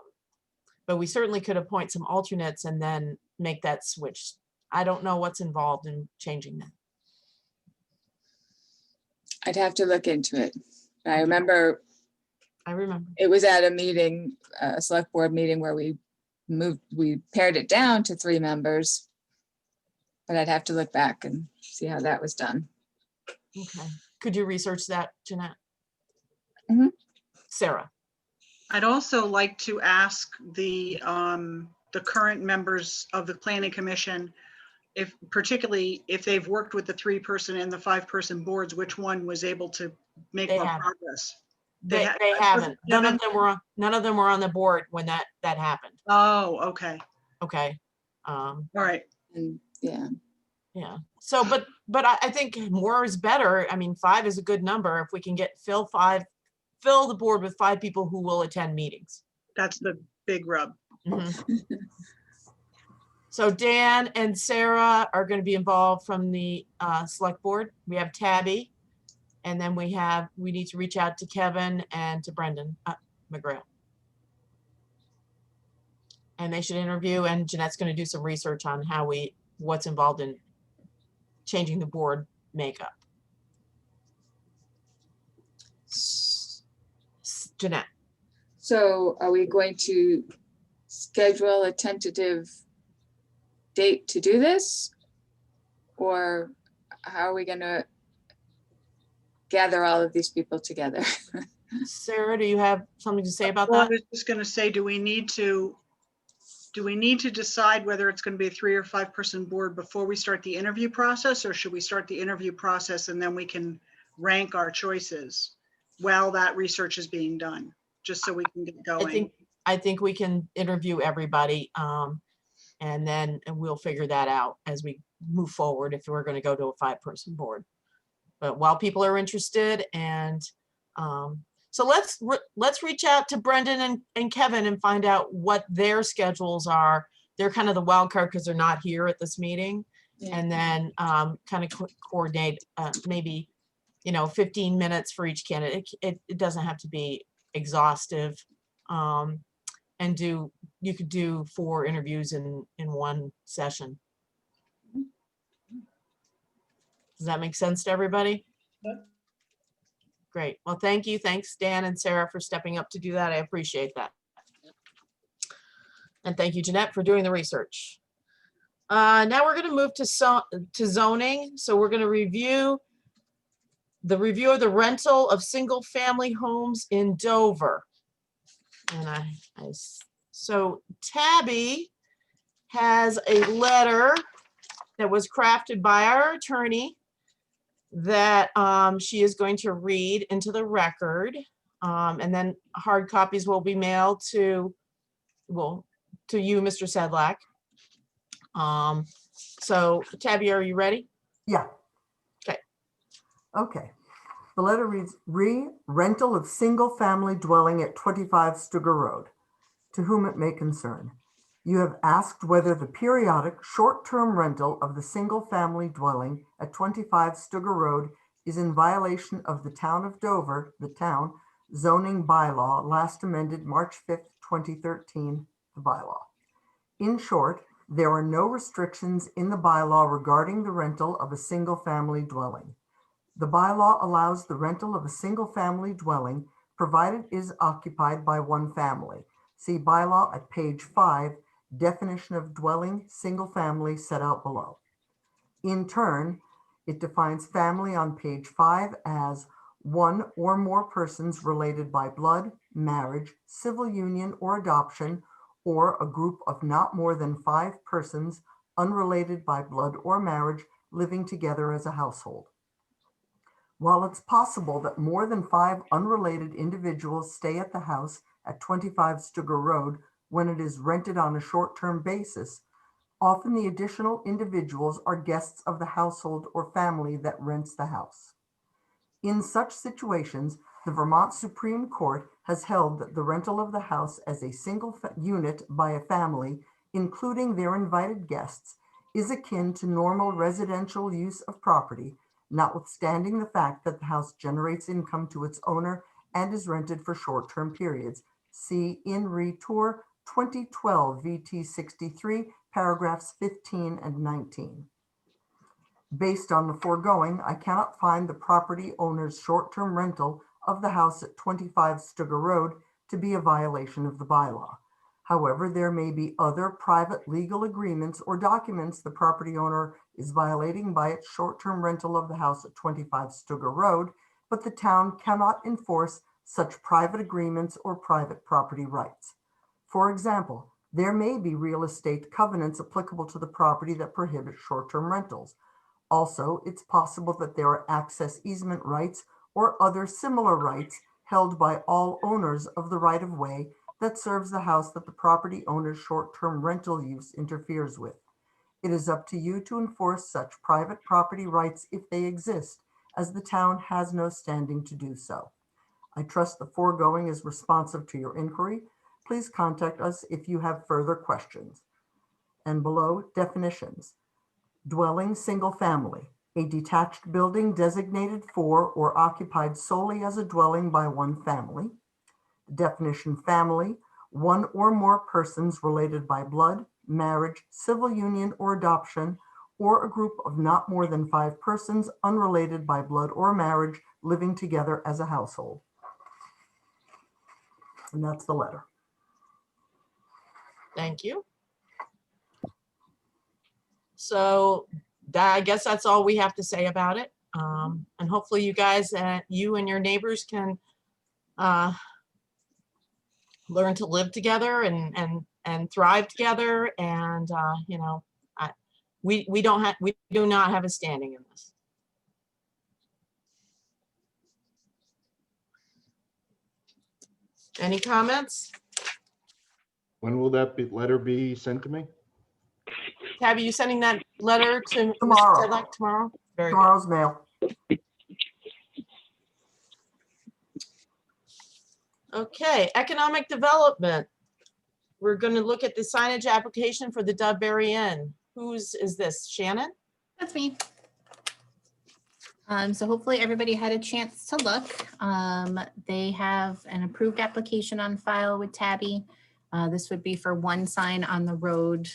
A: But we certainly could appoint some alternates and then make that switch. I don't know what's involved in changing that.
B: I'd have to look into it. I remember it was at a meeting, a select board meeting, where we pared it down to 3 members. But I'd have to look back and see how that was done.
A: Okay. Could you research that, Jeanette?
B: Mhm.
A: Sarah?
E: I'd also like to ask the current members of the planning commission, particularly if they've worked with the 3-person and the 5-person boards, which one was able to make
A: They
E: more
A: haven't.
E: progress.
A: They haven't. None of them were on the board when that happened.
E: Oh, okay.
A: Okay.
E: All right.
B: And yeah.
A: Yeah. So, but I think more is better. I mean, 5 is a good number. If we can fill the board with 5 people who will attend meetings.
E: That's the big rub.
A: Mhm. So Dan and Sarah are going to be involved from the select board. We have Tabby, and then we need to reach out to Kevin and to Brendan McGrail. And they should interview, and Jeanette's going to do some research on how we what's involved in changing the board makeup. Jeanette.
B: So are we going to schedule a tentative date to do this? Or how are we going to gather all of these people together?
A: Sarah, do you have something to say about
E: Well, I
A: that?
E: was just going to say, do we need to decide whether it's going to be a 3 or 5 person board before we start the interview process, or should we start the interview process and then we can rank our choices while that research is being done, just so we can get going?
A: I think we can interview everybody, and then we'll figure that out as we move forward if we're going to go to a 5-person board. But while people are interested, and so let's reach out to Brendan and Kevin and find out what their schedules are. They're kind of the wild card because they're not here at this meeting.
B: Yeah.
A: And then kind of coordinate maybe 15 minutes for each candidate. It doesn't have to be exhaustive. And you could do 4 interviews in one session. Does that make sense to everybody?
E: Yep.
A: Great. Well, thank you. Thanks, Dan and Sarah, for stepping up to do that. I appreciate that. And thank you, Jeanette, for doing the research. Now we're going to move to zoning. So we're going to review of the rental of single-family homes in Dover. And so Tabby has a letter that was crafted by our attorney that she is going to read into the record. And then hard copies will be mailed to you, Mr. Sedlak. So Tabby, are you ready?
N: Yeah.
A: Okay.
N: Okay. The letter reads, rental of single-family dwelling at 25 Stuger Road, to whom it may concern. You have asked whether the periodic short-term rental of the single-family dwelling at 25 Stuger Road is in violation of the Town of Dover, the town zoning bylaw, last amended March 5th, 2013, the bylaw. In short, there are no restrictions in the bylaw regarding the rental of a single-family dwelling. The bylaw allows the rental of a single-family dwelling provided it is occupied by one family. See bylaw at page 5, definition of dwelling, single-family set out below. In turn, it defines family on page 5 as one or more persons related by blood, marriage, civil union, or adoption, or a group of not more than 5 persons unrelated by blood or marriage living together as a household. While it's possible that more than 5 unrelated individuals stay at the house at 25 Stuger Road when it is rented on a short-term basis, often the additional individuals are guests of the household or family that rents the house. In such situations, the Vermont Supreme Court has held that the rental of the house as a single unit by a family, including their invited guests, is akin to normal residential use of property, notwithstanding the fact that the house generates income to its owner and is rented for short-term periods. See In Re Tour 2012 VT 63, paragraphs 15 and 19. Based on the foregoing, I cannot find the property owner's short-term rental of the house at 25 Stuger Road to be a violation of the bylaw. However, there may be other private legal agreements or documents the property owner is violating by its short-term rental of the house at 25 Stuger Road, but the town cannot enforce such private agreements or private property rights. For example, there may be real estate covenants applicable to the property that prohibit short-term rentals. Also, it's possible that there are access easement rights or other similar rights held by all owners of the right-of-way that serves the house that the property owner's short-term rental use interferes with. It is up to you to enforce such private property rights if they exist, as the town has no standing to do so. I trust the foregoing is responsive to your inquiry. Please contact us if you have further questions. And below, definitions. Dwelling, single family, a detached building designated for or occupied solely as a dwelling by one family. Definition family, one or more persons related by blood, marriage, civil union, or adoption, or a group of not more than 5 persons unrelated by blood or marriage living together as a household. And that's the letter.
A: Thank you. So I guess that's all we have to say about it. And hopefully you guys, you and your neighbors can learn to live together and thrive together. And you know, we do not have a standing in this. Any comments?
M: When will that letter be sent to me?
A: Tabby, you sending that letter to
N: Tomorrow.
A: Mr. Tedlock tomorrow? Very good.
N: Tomorrow's mail.
A: Okay, economic development. We're going to look at the signage application for the Doveberry Inn. Is this? Shannon?
O: That's me. So hopefully everybody had a chance to look. They have an approved application on file with Tabby. This would be for one sign on the road,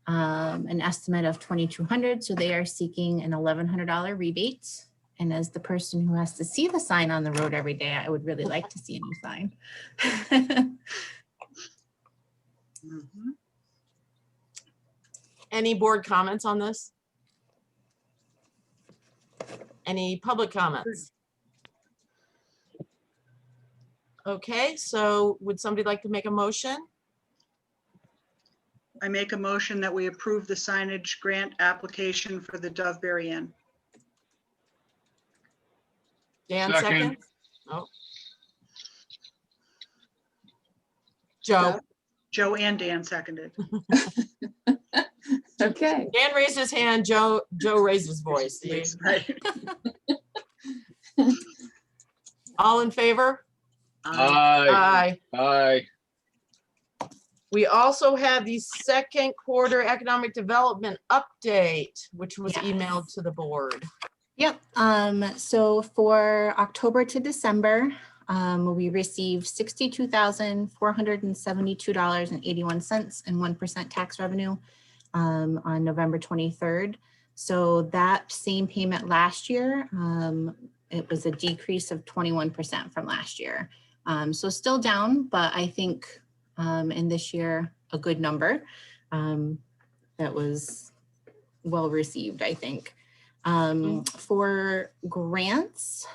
O: an estimate of $2,200. So they are seeking an $1,100 rebate. And as the person who has to see the sign on the road every day, I would really like to see a new sign.
A: Any board comments on this? Any public comments? Okay, so would somebody like to make a motion?
E: I make a motion that we approve the signage grant application for the Doveberry Inn.
A: Dan,
I: Second.
A: second? Oh. Joe.
E: Joe and Dan seconded.
B: Okay.
A: Dan raised his hand, Joe raised his voice.
E: Right.
A: All in favor?
I: Aye.
A: Aye.
I: Aye.
A: We also have the second quarter economic development update, which was
O: Yes.
A: emailed to the board.
O: Yep. So for October to December, we received $62,472.81 and 1% tax revenue on November 23rd. So that same payment last year, it was a decrease of 21% from last year. So still down, but I think in this year, a good number that was well received, I think. For grants,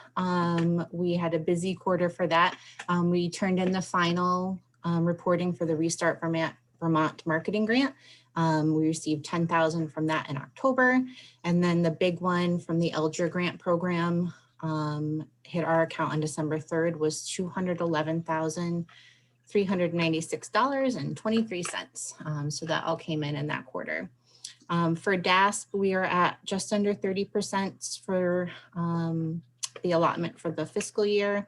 O: we had a busy quarter for that. We turned in the final reporting for the Restart Vermont Marketing Grant. We received $10,000 from that in October. And then the big one from the Elger Grant Program hit our account on December 3rd was $211,396.23. So that all came in that quarter. For DASP, we are at just under 30% for the allotment for the fiscal year.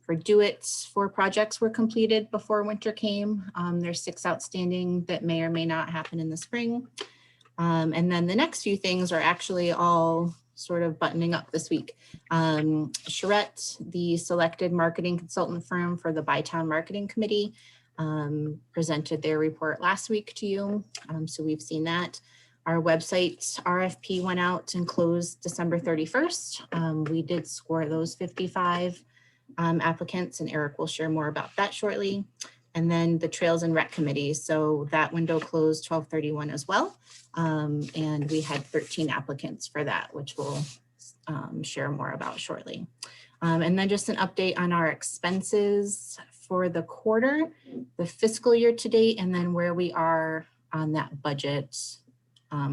O: For DO-IT, 4 projects were completed before winter came. There's 6 outstanding that may or may not happen in the spring. And then the next few things are actually all sort of buttoning up this week. Charette, the selected marketing consultant firm for the Bytown Marketing Committee, presented their report last week to you. So we've seen that. Our website RFP went out and closed December 31st. We did score those 55 applicants, and Eric will share more about that shortly. And then the Trails and Rec Committee. So that window closed 12/31 as well. And we had 13 applicants for that, which we'll share more about shortly. And then just an update on our expenses for the quarter, the fiscal year to date, and then where we are on that budget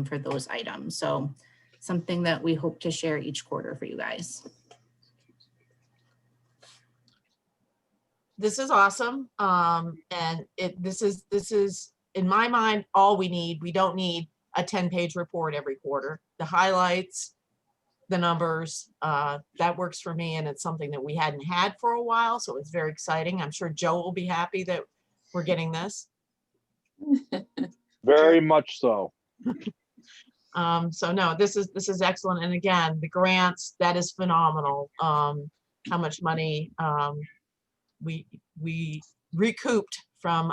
O: for those items. So something that we hope to share each quarter for you guys.
A: This is awesome. And this is, in my mind, all we need. We don't need a 10-page report every quarter. The highlights, the numbers, that works for me. And it's something that we hadn't had for a while. So it's very exciting. I'm sure Joe will be happy that we're getting this.
I: Very much so.
A: So no, this is excellent. And again, the grants, that is phenomenal. How much money we recouped from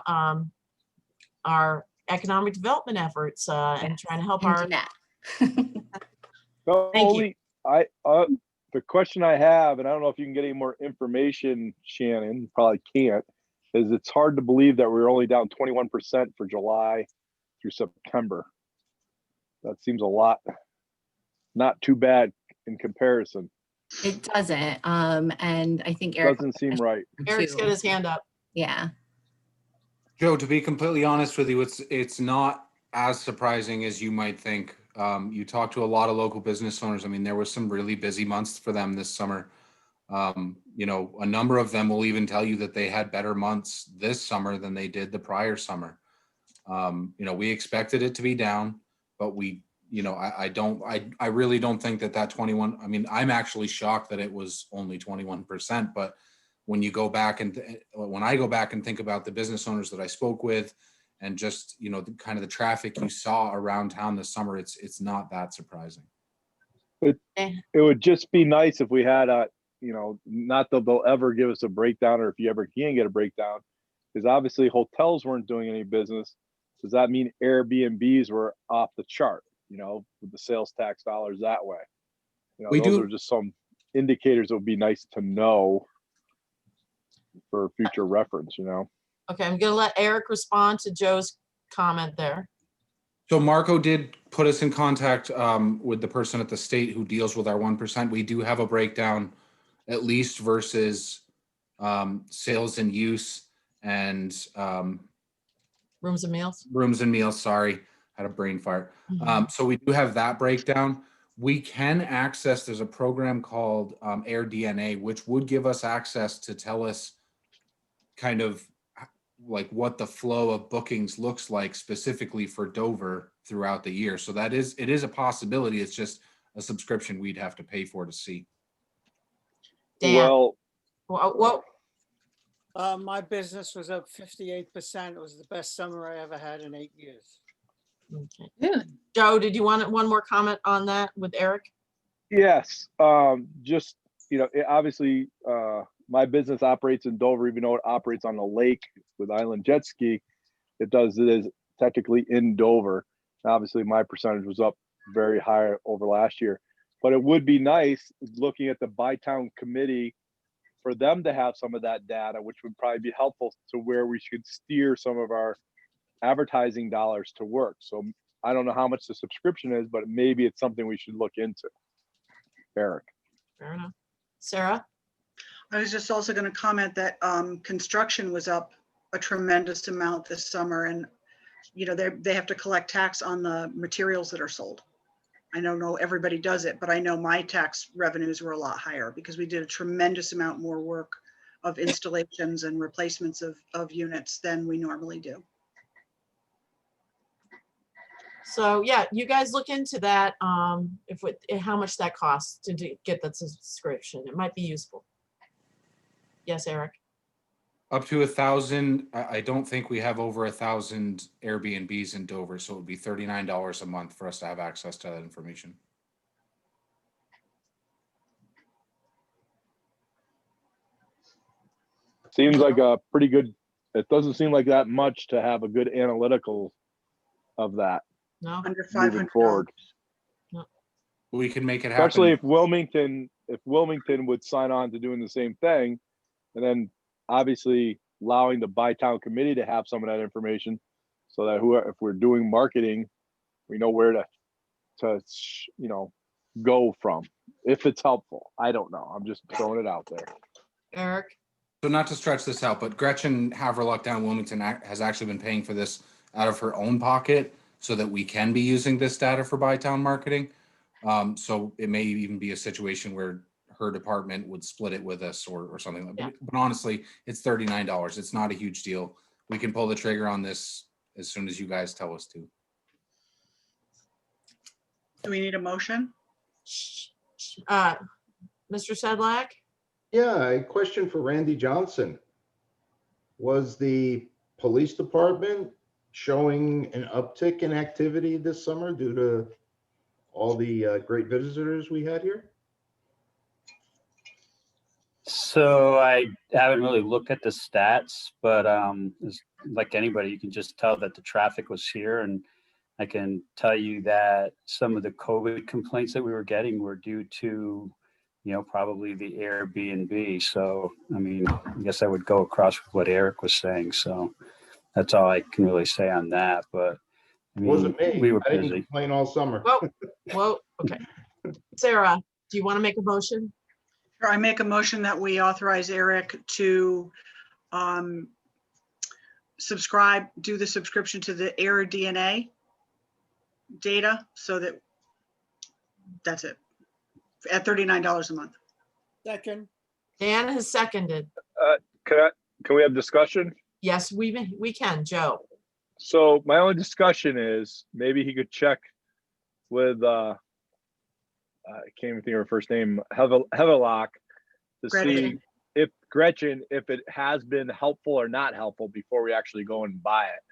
A: our economic development efforts and trying to help our
I: The
A: Thank you.
I: only, the question I have, and I don't know if you can get any more information, Shannon, you probably can't, is it's hard to believe that we're only down 21% for July through September. That seems a lot, not too bad in comparison.
O: It doesn't. And I think Eric.
I: Doesn't seem right.
A: Eric's got
O: too.
A: his hand up.
O: Yeah.
P: Joe, to be completely honest with you, it's not as surprising as you might think. You talk to a lot of local business owners. I mean, there was some really busy months for them this summer. You know, a number of them will even tell you that they had better months this summer than they did the prior summer. You know, we expected it to be down, but we, you know, I really don't think that 21, I mean, I'm actually shocked that it was only 21%, but when you go back and when I go back and think about the business owners that I spoke with and just, you know, the kind of the traffic you saw around town this summer, it's not that surprising.
I: It would just be nice if we had a, you know, not that they'll ever give us a breakdown, or if you ever can get a breakdown, because obviously hotels weren't doing any business. Does that mean Airbnbs were off the chart, you know, with the sales tax dollars that way? You know, those are just some indicators that would be nice to know for future reference, you know?
A: Okay, I'm gonna let Eric respond to Joe's comment there.
P: So Marco did put us in contact with the person at the state who deals with our 1%. We do have a breakdown, at least versus sales and use and
A: Rooms and meals.
P: Rooms and meals, sorry, had a brain fart. So we do have that breakdown. We can access, there's a program called Air DNA, which would give us access to tell us kind of like what the flow of bookings looks like specifically for Dover throughout the year. So it is a possibility. It's just a subscription we'd have to pay for to see.
A: Dan.
I: Well,
D: My business was up 58%. It was the best summer I ever had in 8 years.
A: Okay. Yeah. Joe, did you want one more comment on that with Eric?
I: yes, just, you know, obviously my business operates in Dover, even though it operates on the lake with Island Jet Ski, it is technically in Dover. Obviously my percentage was up very high over last year, but it would be nice looking at the Bytown committee for them to have some of that data, which would probably be helpful to where we should steer some of our advertising dollars to work. So I don't know how much the subscription is, but maybe it's something we should look into. Eric.
A: Fair enough. Sarah?
E: I was just also going to comment that construction was up a tremendous amount this summer, and you know they have to collect tax on the materials that are sold. I don't know everybody does it, but I know my tax revenues were a lot higher because we did a tremendous amount more work of installations and replacements of units than we normally do.
A: So yeah, you guys look into that. How much that costs to get that subscription. It might be useful. Yes, Eric.
P: Up to 1,000. I don't think we have over 1,000 Airbnbs in Dover, so it would be $39 a month for us to have access to that information.
I: Seems like a pretty good, it doesn't seem like that much to have a good analytical of that.
A: No.
E: Under
I: moving
E: $500.
I: forward.
A: No.
P: We can make it happen.
I: Especially if Wilmington would sign on to doing the same thing, and then obviously allowing the Bytown committee to have some of that information, so that if we're doing marketing, we know where to you know, go from, if it's helpful. I don't know. I'm just throwing it out there.
A: Eric.
P: So not to stretch this out, but Gretchen Haverluck down in Wilmington has actually been paying for this out of her own pocket so that we can be using this data for Bytown marketing. So it may even be a situation where her department would split it with us or something like that. But honestly, it's $39. It's not a huge deal. We can pull the trigger on this as soon as you guys tell us to.
E: Do we need a motion?
A: Mr. Sedlak?
M: Yeah, a question for Randy Johnson. Was the police department showing an uptick in activity this summer due to all the great visitors we had here?
H: So I haven't really looked at the stats, but like anybody, you can just tell that the traffic was here. And I can tell you that some of the COVID complaints that we were getting were due to, probably the Airbnb. So, I mean, I guess I would go across with what Eric was saying. So that's all I can really say on that. But I mean,
M: Wasn't me.
H: we were
M: I didn't
H: busy.
M: complain all summer.
A: Whoa, okay. Sarah, do you want to make a motion?
E: I make a motion that we authorize Eric to do the subscription to the Air DNA data, so that's it, at $39 a month.
D: Second,
A: Dan has seconded.
I: Can we have discussion?
A: Yes, we can, Joe.
I: So my only discussion is maybe he could check with I can't even think of her first name, Hevelock, to see if Gretchen, if it has been helpful or not helpful before we actually go and buy it.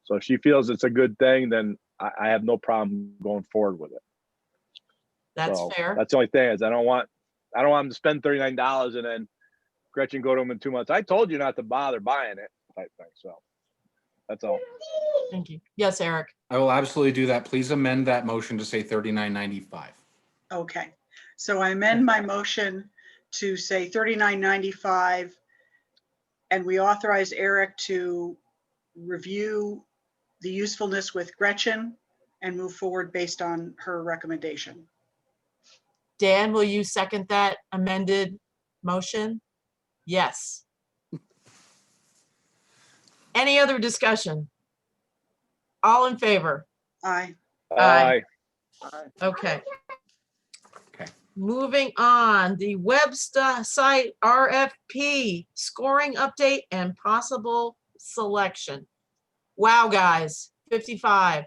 I: So if she feels it's a good thing, then I have no problem going forward with it.
A: That's fair.
I: That's the only thing is I don't want them to spend $39 and then Gretchen go to them in 2 months. I told you not to bother buying it type thing. So that's all.
A: Thank you. Yes, Eric.
P: I will absolutely do that. Please amend that motion to say $39.95.
E: Okay, so I amend my motion to say $39.95, and we authorize Eric to review the usefulness with Gretchen and move forward based on her recommendation.
A: Dan, will you second that amended motion? Yes. Any other discussion? All in favor?
E: Aye.
A: Aye. Okay. Moving on, the website RFP scoring update and possible selection. Wow, guys, 55.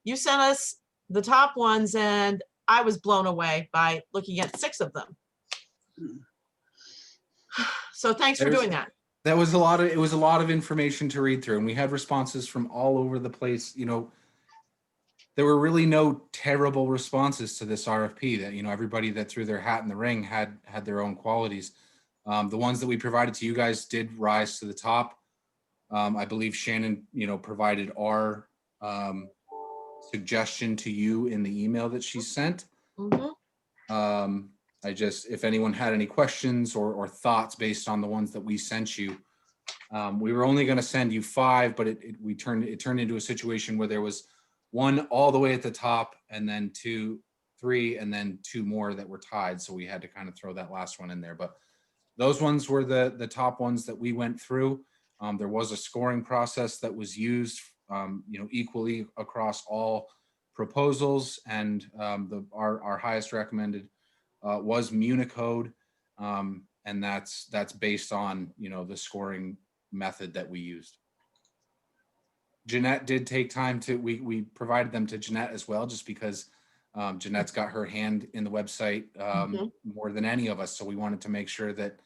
A: You sent us the top ones and I was blown away by looking at 6 of them. So thanks for doing that.
P: It was a lot of information to read through, and we had responses from all over the place. There were really no terrible responses to this RFP. That everybody that threw their hat in the ring had their own qualities. The ones that we provided to you guys did rise to the top. I believe Shannon, provided our suggestion to you in the email that she sent.
A: Mm-hmm.
P: If anyone had any questions or thoughts based on the ones that we sent you, we were only going to send you 5, but it turned into a situation where there was 1 all the way at the top, and then 2, 3, and then 2 more that were tied. So we had to kind of throw that last one in there. But those ones were the top ones that we went through. There was a scoring process that was used, equally across all proposals, and our highest recommended was Municode, and that's based on the scoring method that we used. Jeanette did take time to, we provided them to Jeanette as well, just because Jeanette's got her hand in the website more than any of us. So we wanted to make sure that,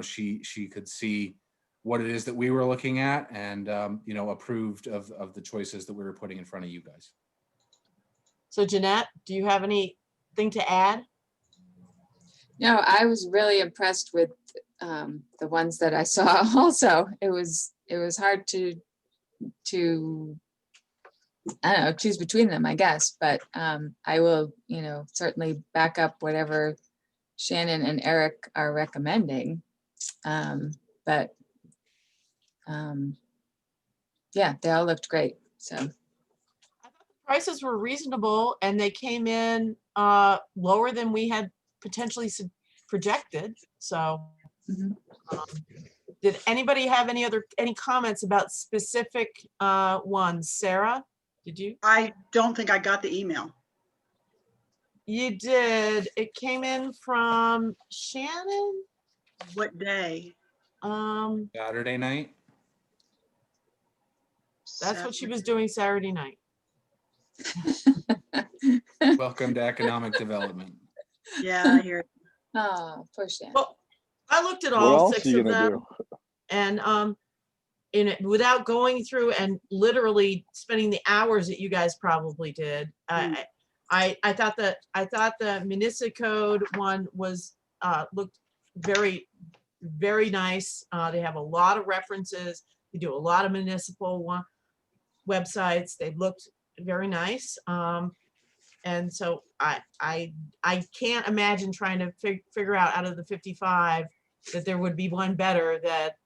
P: she could see what it is that we were looking at and, approved of the choices that we were putting in front of you guys.
A: So Jeanette, do you have anything to add?
B: No, I was really impressed with the ones that I saw also. It was hard to I don't know, choose between them, I guess, but I will, certainly back up whatever Shannon and Eric are recommending. Yeah, they all looked great. So
A: Prices were reasonable and they came in lower than we had potentially projected. So did anybody have any comments about specific ones? Sarah, did you?
E: I don't think I got the email.
A: You did. It came in from Shannon.
E: What day?
P: Saturday night.
A: That's what she was doing Saturday night.
P: Welcome to economic development.
E: Yeah, I hear it.
B: Oh, poor Shannon.
A: Well, I looked at
I: What
A: all
I: else
A: 6
I: are you
A: of
I: gonna
A: them,
I: do?
A: and without going through and literally spending the hours that you guys probably did, I thought the Municicode one was looked very, very nice. They have a lot of references. They do a lot of municipal websites. They looked very nice. And so I can't imagine trying to figure out of the 55 that there would be one better that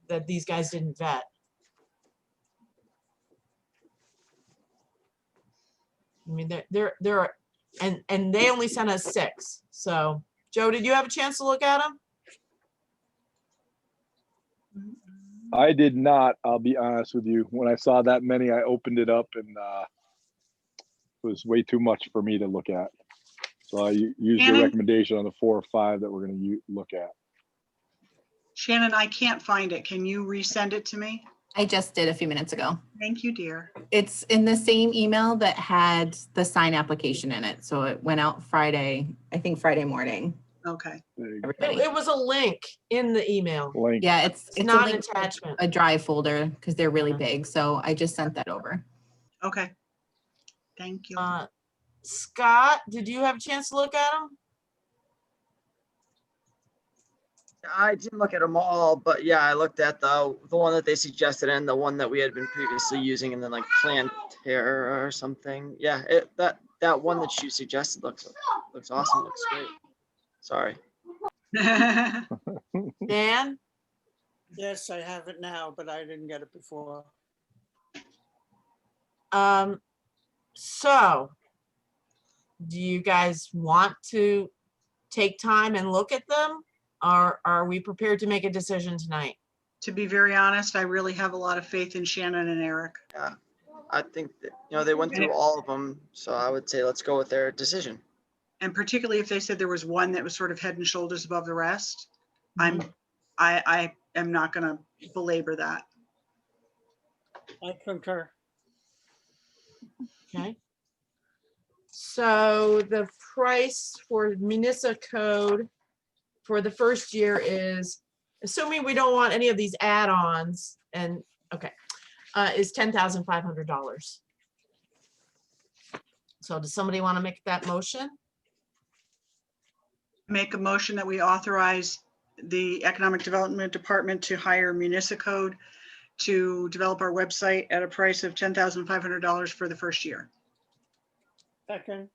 A: that these guys didn't vet. I mean, there are, and they only sent us 6. So, Joe, did you have a chance to look at them?
I: I did not, I'll be honest with you. When I saw that many, I opened it up and it was way too much for me to look at. So I used your
E: Shannon?
I: recommendation on the 4 or 5 that we're going to look at.
E: Shannon, I can't find it. Can you resend it to me?
O: I just did a few minutes ago.
E: Thank you, dear.
O: It's in the same email that had the sign application in it. So it went out Friday, I think Friday morning.
E: Okay.
O: Everybody.
A: It was a link in the email.
I: Link.
O: Yeah, it's
A: It's not
O: a
A: an
O: link to
A: attachment.
O: a drive folder because they're really big. So I just sent that over.
E: Okay. Thank you.
A: Scott, did you have a chance to look at them?
G: I didn't look at them all, but yeah, I looked at the one that they suggested and the one that we had been previously using, and then like Planterra or something. Yeah, that one that you suggested looks awesome. Looks great. Sorry.
A: Dan?
D: Yes, I have it now, but I didn't get it before.
A: So do you guys want to take time and look at them? Or are we prepared to make a decision tonight?
E: To be very honest, I really have a lot of faith in Shannon and Eric.
G: Yeah, I think that, they went through all of them, so I would say let's go with their decision.
E: And particularly if they said there was one that was sort of head and shoulders above the rest, I am not going to belabor that.
D: I concur.
A: Okay. So the price for Municipcode for the first year is, assuming we don't want any of these add-ons, and okay, is $10,500. So does somebody want to make that motion?
E: Make a motion that we authorize the Economic Development Department to hire Municipcode to develop our website at a price of $10,500 for the first year.
D: Second.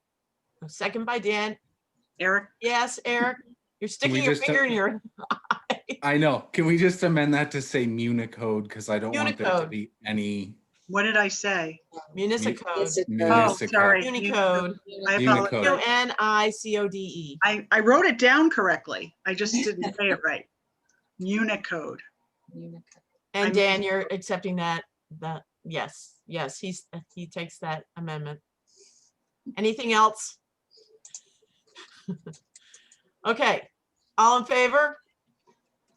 A: Second by Dan.
E: Eric?
A: Yes, Eric. You're sticking
P: we
A: your
P: just
A: finger in your
P: I know. Can we just amend that to say Municode? Because I don't want there to
A: Unicode.
P: be any
E: What did I say?
A: Municipcode.
E: Oh, sorry.
A: Unicode.
E: I apologize.
A: Unicode.
E: I wrote it down correctly. I just didn't say it right. Unicode.
A: And Dan, you're accepting that, yes, he takes that amendment. Anything else? Okay, all in favor?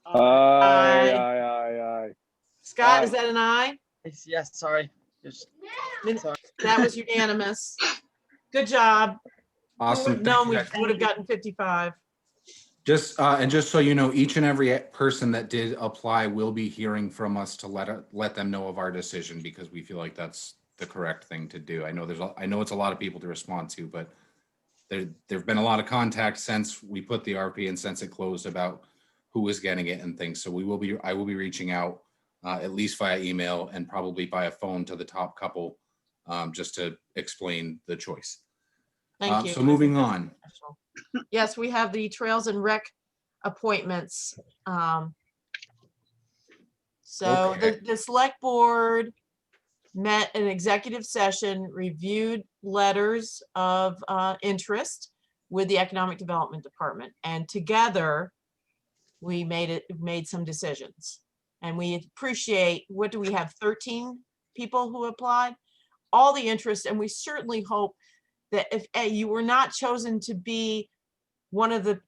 I: Aye.
A: Scott,
I: Aye.
A: is that an aye?
G: Yes, sorry. Sorry.
A: That was unanimous. Good job.
P: awesome.
A: No,
P: Thank
A: we
P: you guys.
A: would have gotten 55.
P: Just and just so you know, each and every person that did apply will be hearing from us to let them know of our decision, because we feel like that's the correct thing to do. I know it's a lot of people to respond to, but there've been a lot of contact since we put the RP and since it closed about who was getting it and things. So I will be reaching out at least via email and probably via phone to the top couple just to explain the choice.
A: Thank you.
P: So moving on.
A: Yes, we have the Trails and Rec appointments. So
P: Okay.
A: the select board met an executive session, reviewed letters of interest with the Economic Development Department, and together we made some decisions. And we appreciate, what do we have, 13 people who applied? All the interest, and we certainly hope that if you were not chosen to be one of the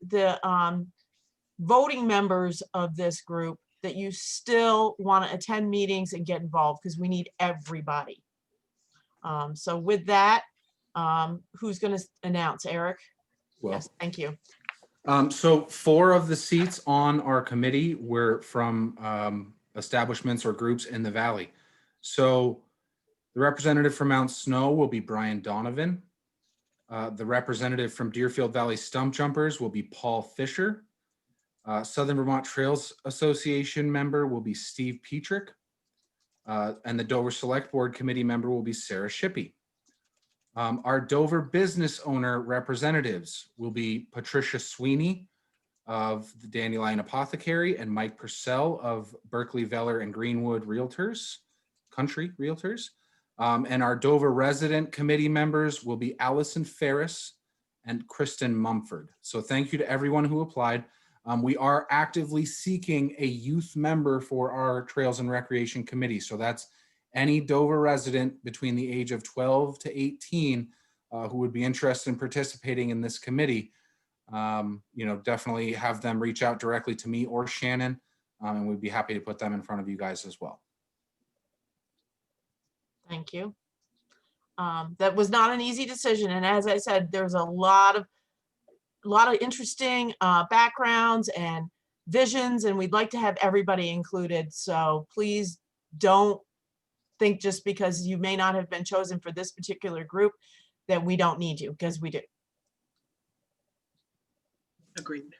A: voting members of this group, that you still want to attend meetings and get involved, because we need everybody. So with that, who's going to announce? Eric?
P: Well,
A: yes, thank you.
P: So 4 of the seats on our committee were from establishments or groups in the Valley. So the representative from Mount Snow will be Brian Donovan. The representative from Deerfield Valley Stump Jumpers will be Paul Fisher. Southern Vermont Trails Association member will be Steve Petrick. And the Dover Select Board Committee member will be Sarah Shippey. Our Dover business owner representatives will be Patricia Sweeney of the Dandelion Apothecary and Mike Purcell of Berkeley, Veller, and Greenwood Realtors, Country Realtors. And our Dover resident committee members will be Allison Ferris and Kristen Mumford. So thank you to everyone who applied. We are actively seeking a youth member for our Trails and Recreation Committee. So that's any Dover resident between the age of 12 to 18 who would be interested in participating in this committee. Definitely have them reach out directly to me or Shannon, and we'd be happy to put them in front of you guys as well.
A: Thank you. That was not an easy decision. And as I said, there's a lot of interesting backgrounds and visions, and we'd like to have everybody included. So please don't think just because you may not have been chosen for this particular group that we don't need you, because we do.
E: Agreed.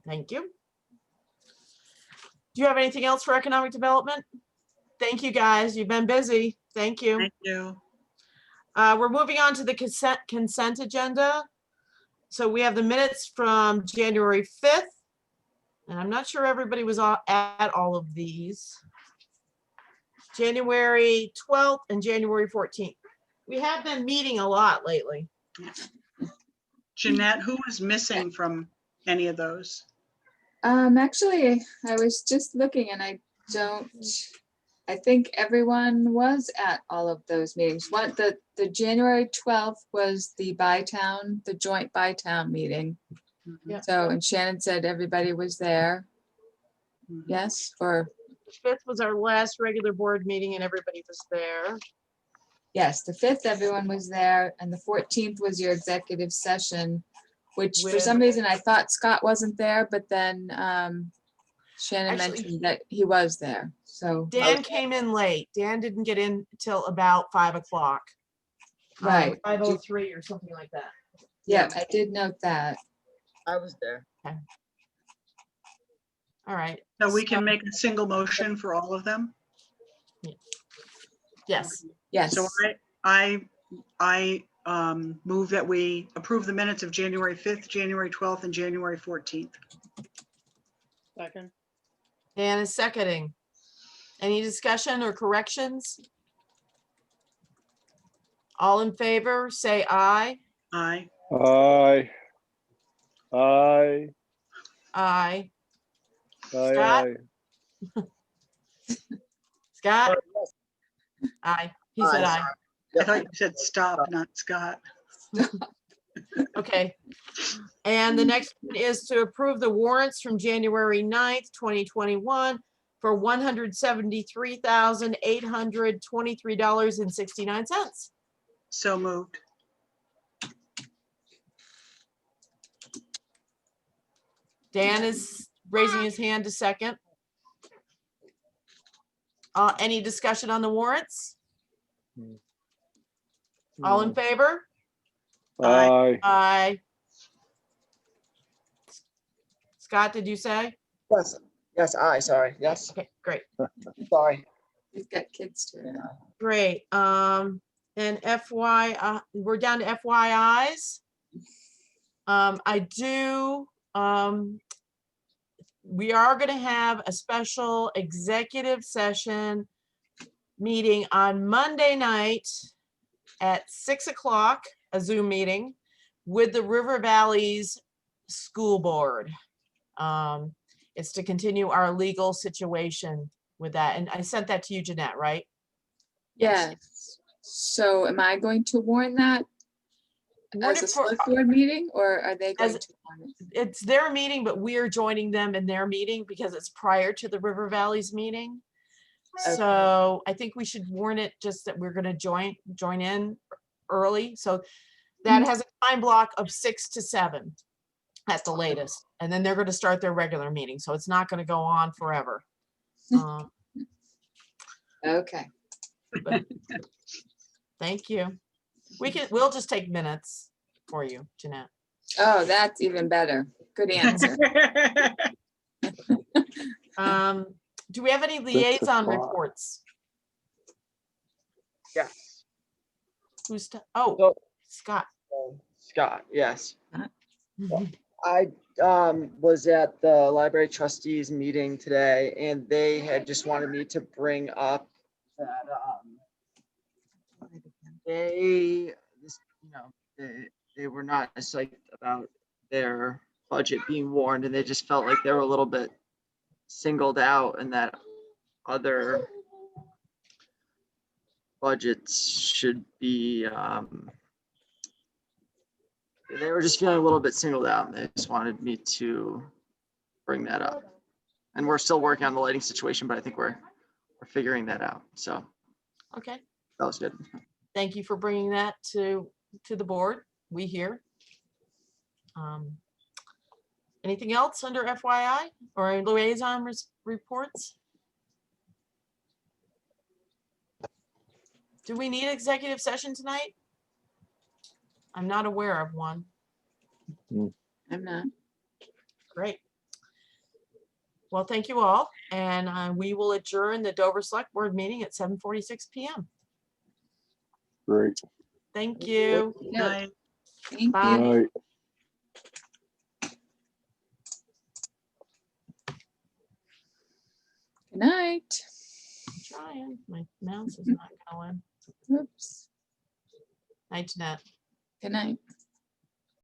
A: Thank you. Do you have anything else for economic development? Thank you, guys. You've been busy. Thank you.
E: Thank you.
A: We're moving on to the consent agenda. So we have the minutes from January 5th. And I'm not sure everybody was at all of these. January 12th and January 14th. We have been meeting a lot lately.
E: Jeanette, who was missing from any of those?
B: Actually, I was just looking and I think everyone was at all of those meetings. The January 12th was the joint Bytown meeting.
A: Yep.
B: So, and Shannon said everybody was there. Yes, or?
A: The 5th was our last regular board meeting and everybody was there.
B: Yes, the 5th, everyone was there, and the 14th was your executive session, which for some reason I thought Scott wasn't there, but then Shannon mentioned that he was there. So
A: Dan came in late. Dan didn't get in till about 5 o'clock.
B: Right.
A: 5:03 or something like that.
B: Yeah, I did note that.
G: I was there.
A: Okay. All right.
E: So we can make a single motion for all of them?
A: Yes.
B: Yes.
E: So I move that we approve the minutes of January 5th, January 12th, and January 14th.
D: Second.
A: Dan is seconding. Any discussion or corrections? All in favor, say aye.
E: Aye.
Q: Aye. Aye.
A: Aye.
Q: Aye.
A: Scott?
Q: Aye.
A: Scott? Aye. He said aye.
E: I thought you said stop, not Scott.
A: Okay. And the next one is to approve the warrants from January 9th, 2021 for $173,823.69.
E: So moved.
A: Dan is raising his hand to second. Any discussion on the warrants? All in favor?
Q: Aye.
A: Aye. Scott, did you say?
G: Yes, yes, aye, sorry, yes.
A: Okay, great.
G: Sorry.
B: We've got kids too.
A: Great. And we're down to FYIs. We are going to have a special executive session meeting on Monday night at 6 o'clock, a Zoom meeting with the River Valley's school board. It's to continue our legal situation with that. And I sent that to you, Jeanette, right?
B: Yes. So am I going to warn that as a select board meeting, or are they going to warn it?
A: It's their meeting, but we are joining them in their meeting because it's prior to the River Valley's meeting.
B: Okay.
A: So I think we should warn it just that we're going to join in early. So that has a time block of 6 to 7 at the latest. And then they're going to start their regular meeting. So it's not going to go on forever.
B: Okay.
A: Thank you. We'll just take minutes for you, Jeanette.
B: Oh, that's even better. Good answer.
A: Do we have any liaison reports?
G: Yes.
A: Who's, oh,
G: So,
A: Scott.
G: Scott, yes.
A: Mhm.
G: I was at the library trustees meeting today, and they had just wanted me to bring up that they, this, you know, they were not psyched about their budget being warned, and they just felt like they were a little bit singled out, and that other budgets should be they were just feeling a little bit singled out, and they just wanted me to bring that up. And we're still working on the lighting situation, but I think we're figuring that out. So
A: Okay,
G: that was good.
A: thank you for bringing that to the board. We hear. Anything else under FYI or liaison reports? Do we need executive session tonight? I'm not aware of one.
B: I'm not.
A: Great. Well, thank you all. And we will adjourn the Dover Select Board meeting at 7:46 p.m.
Q: Great.
A: Thank you.
E: Night.
B: Thank
A: Bye.
B: you.
Q: Night.
B: Good night.
A: I'm trying. My mouse is not going.
B: Oops.
A: Night, Jeanette.
B: Good night.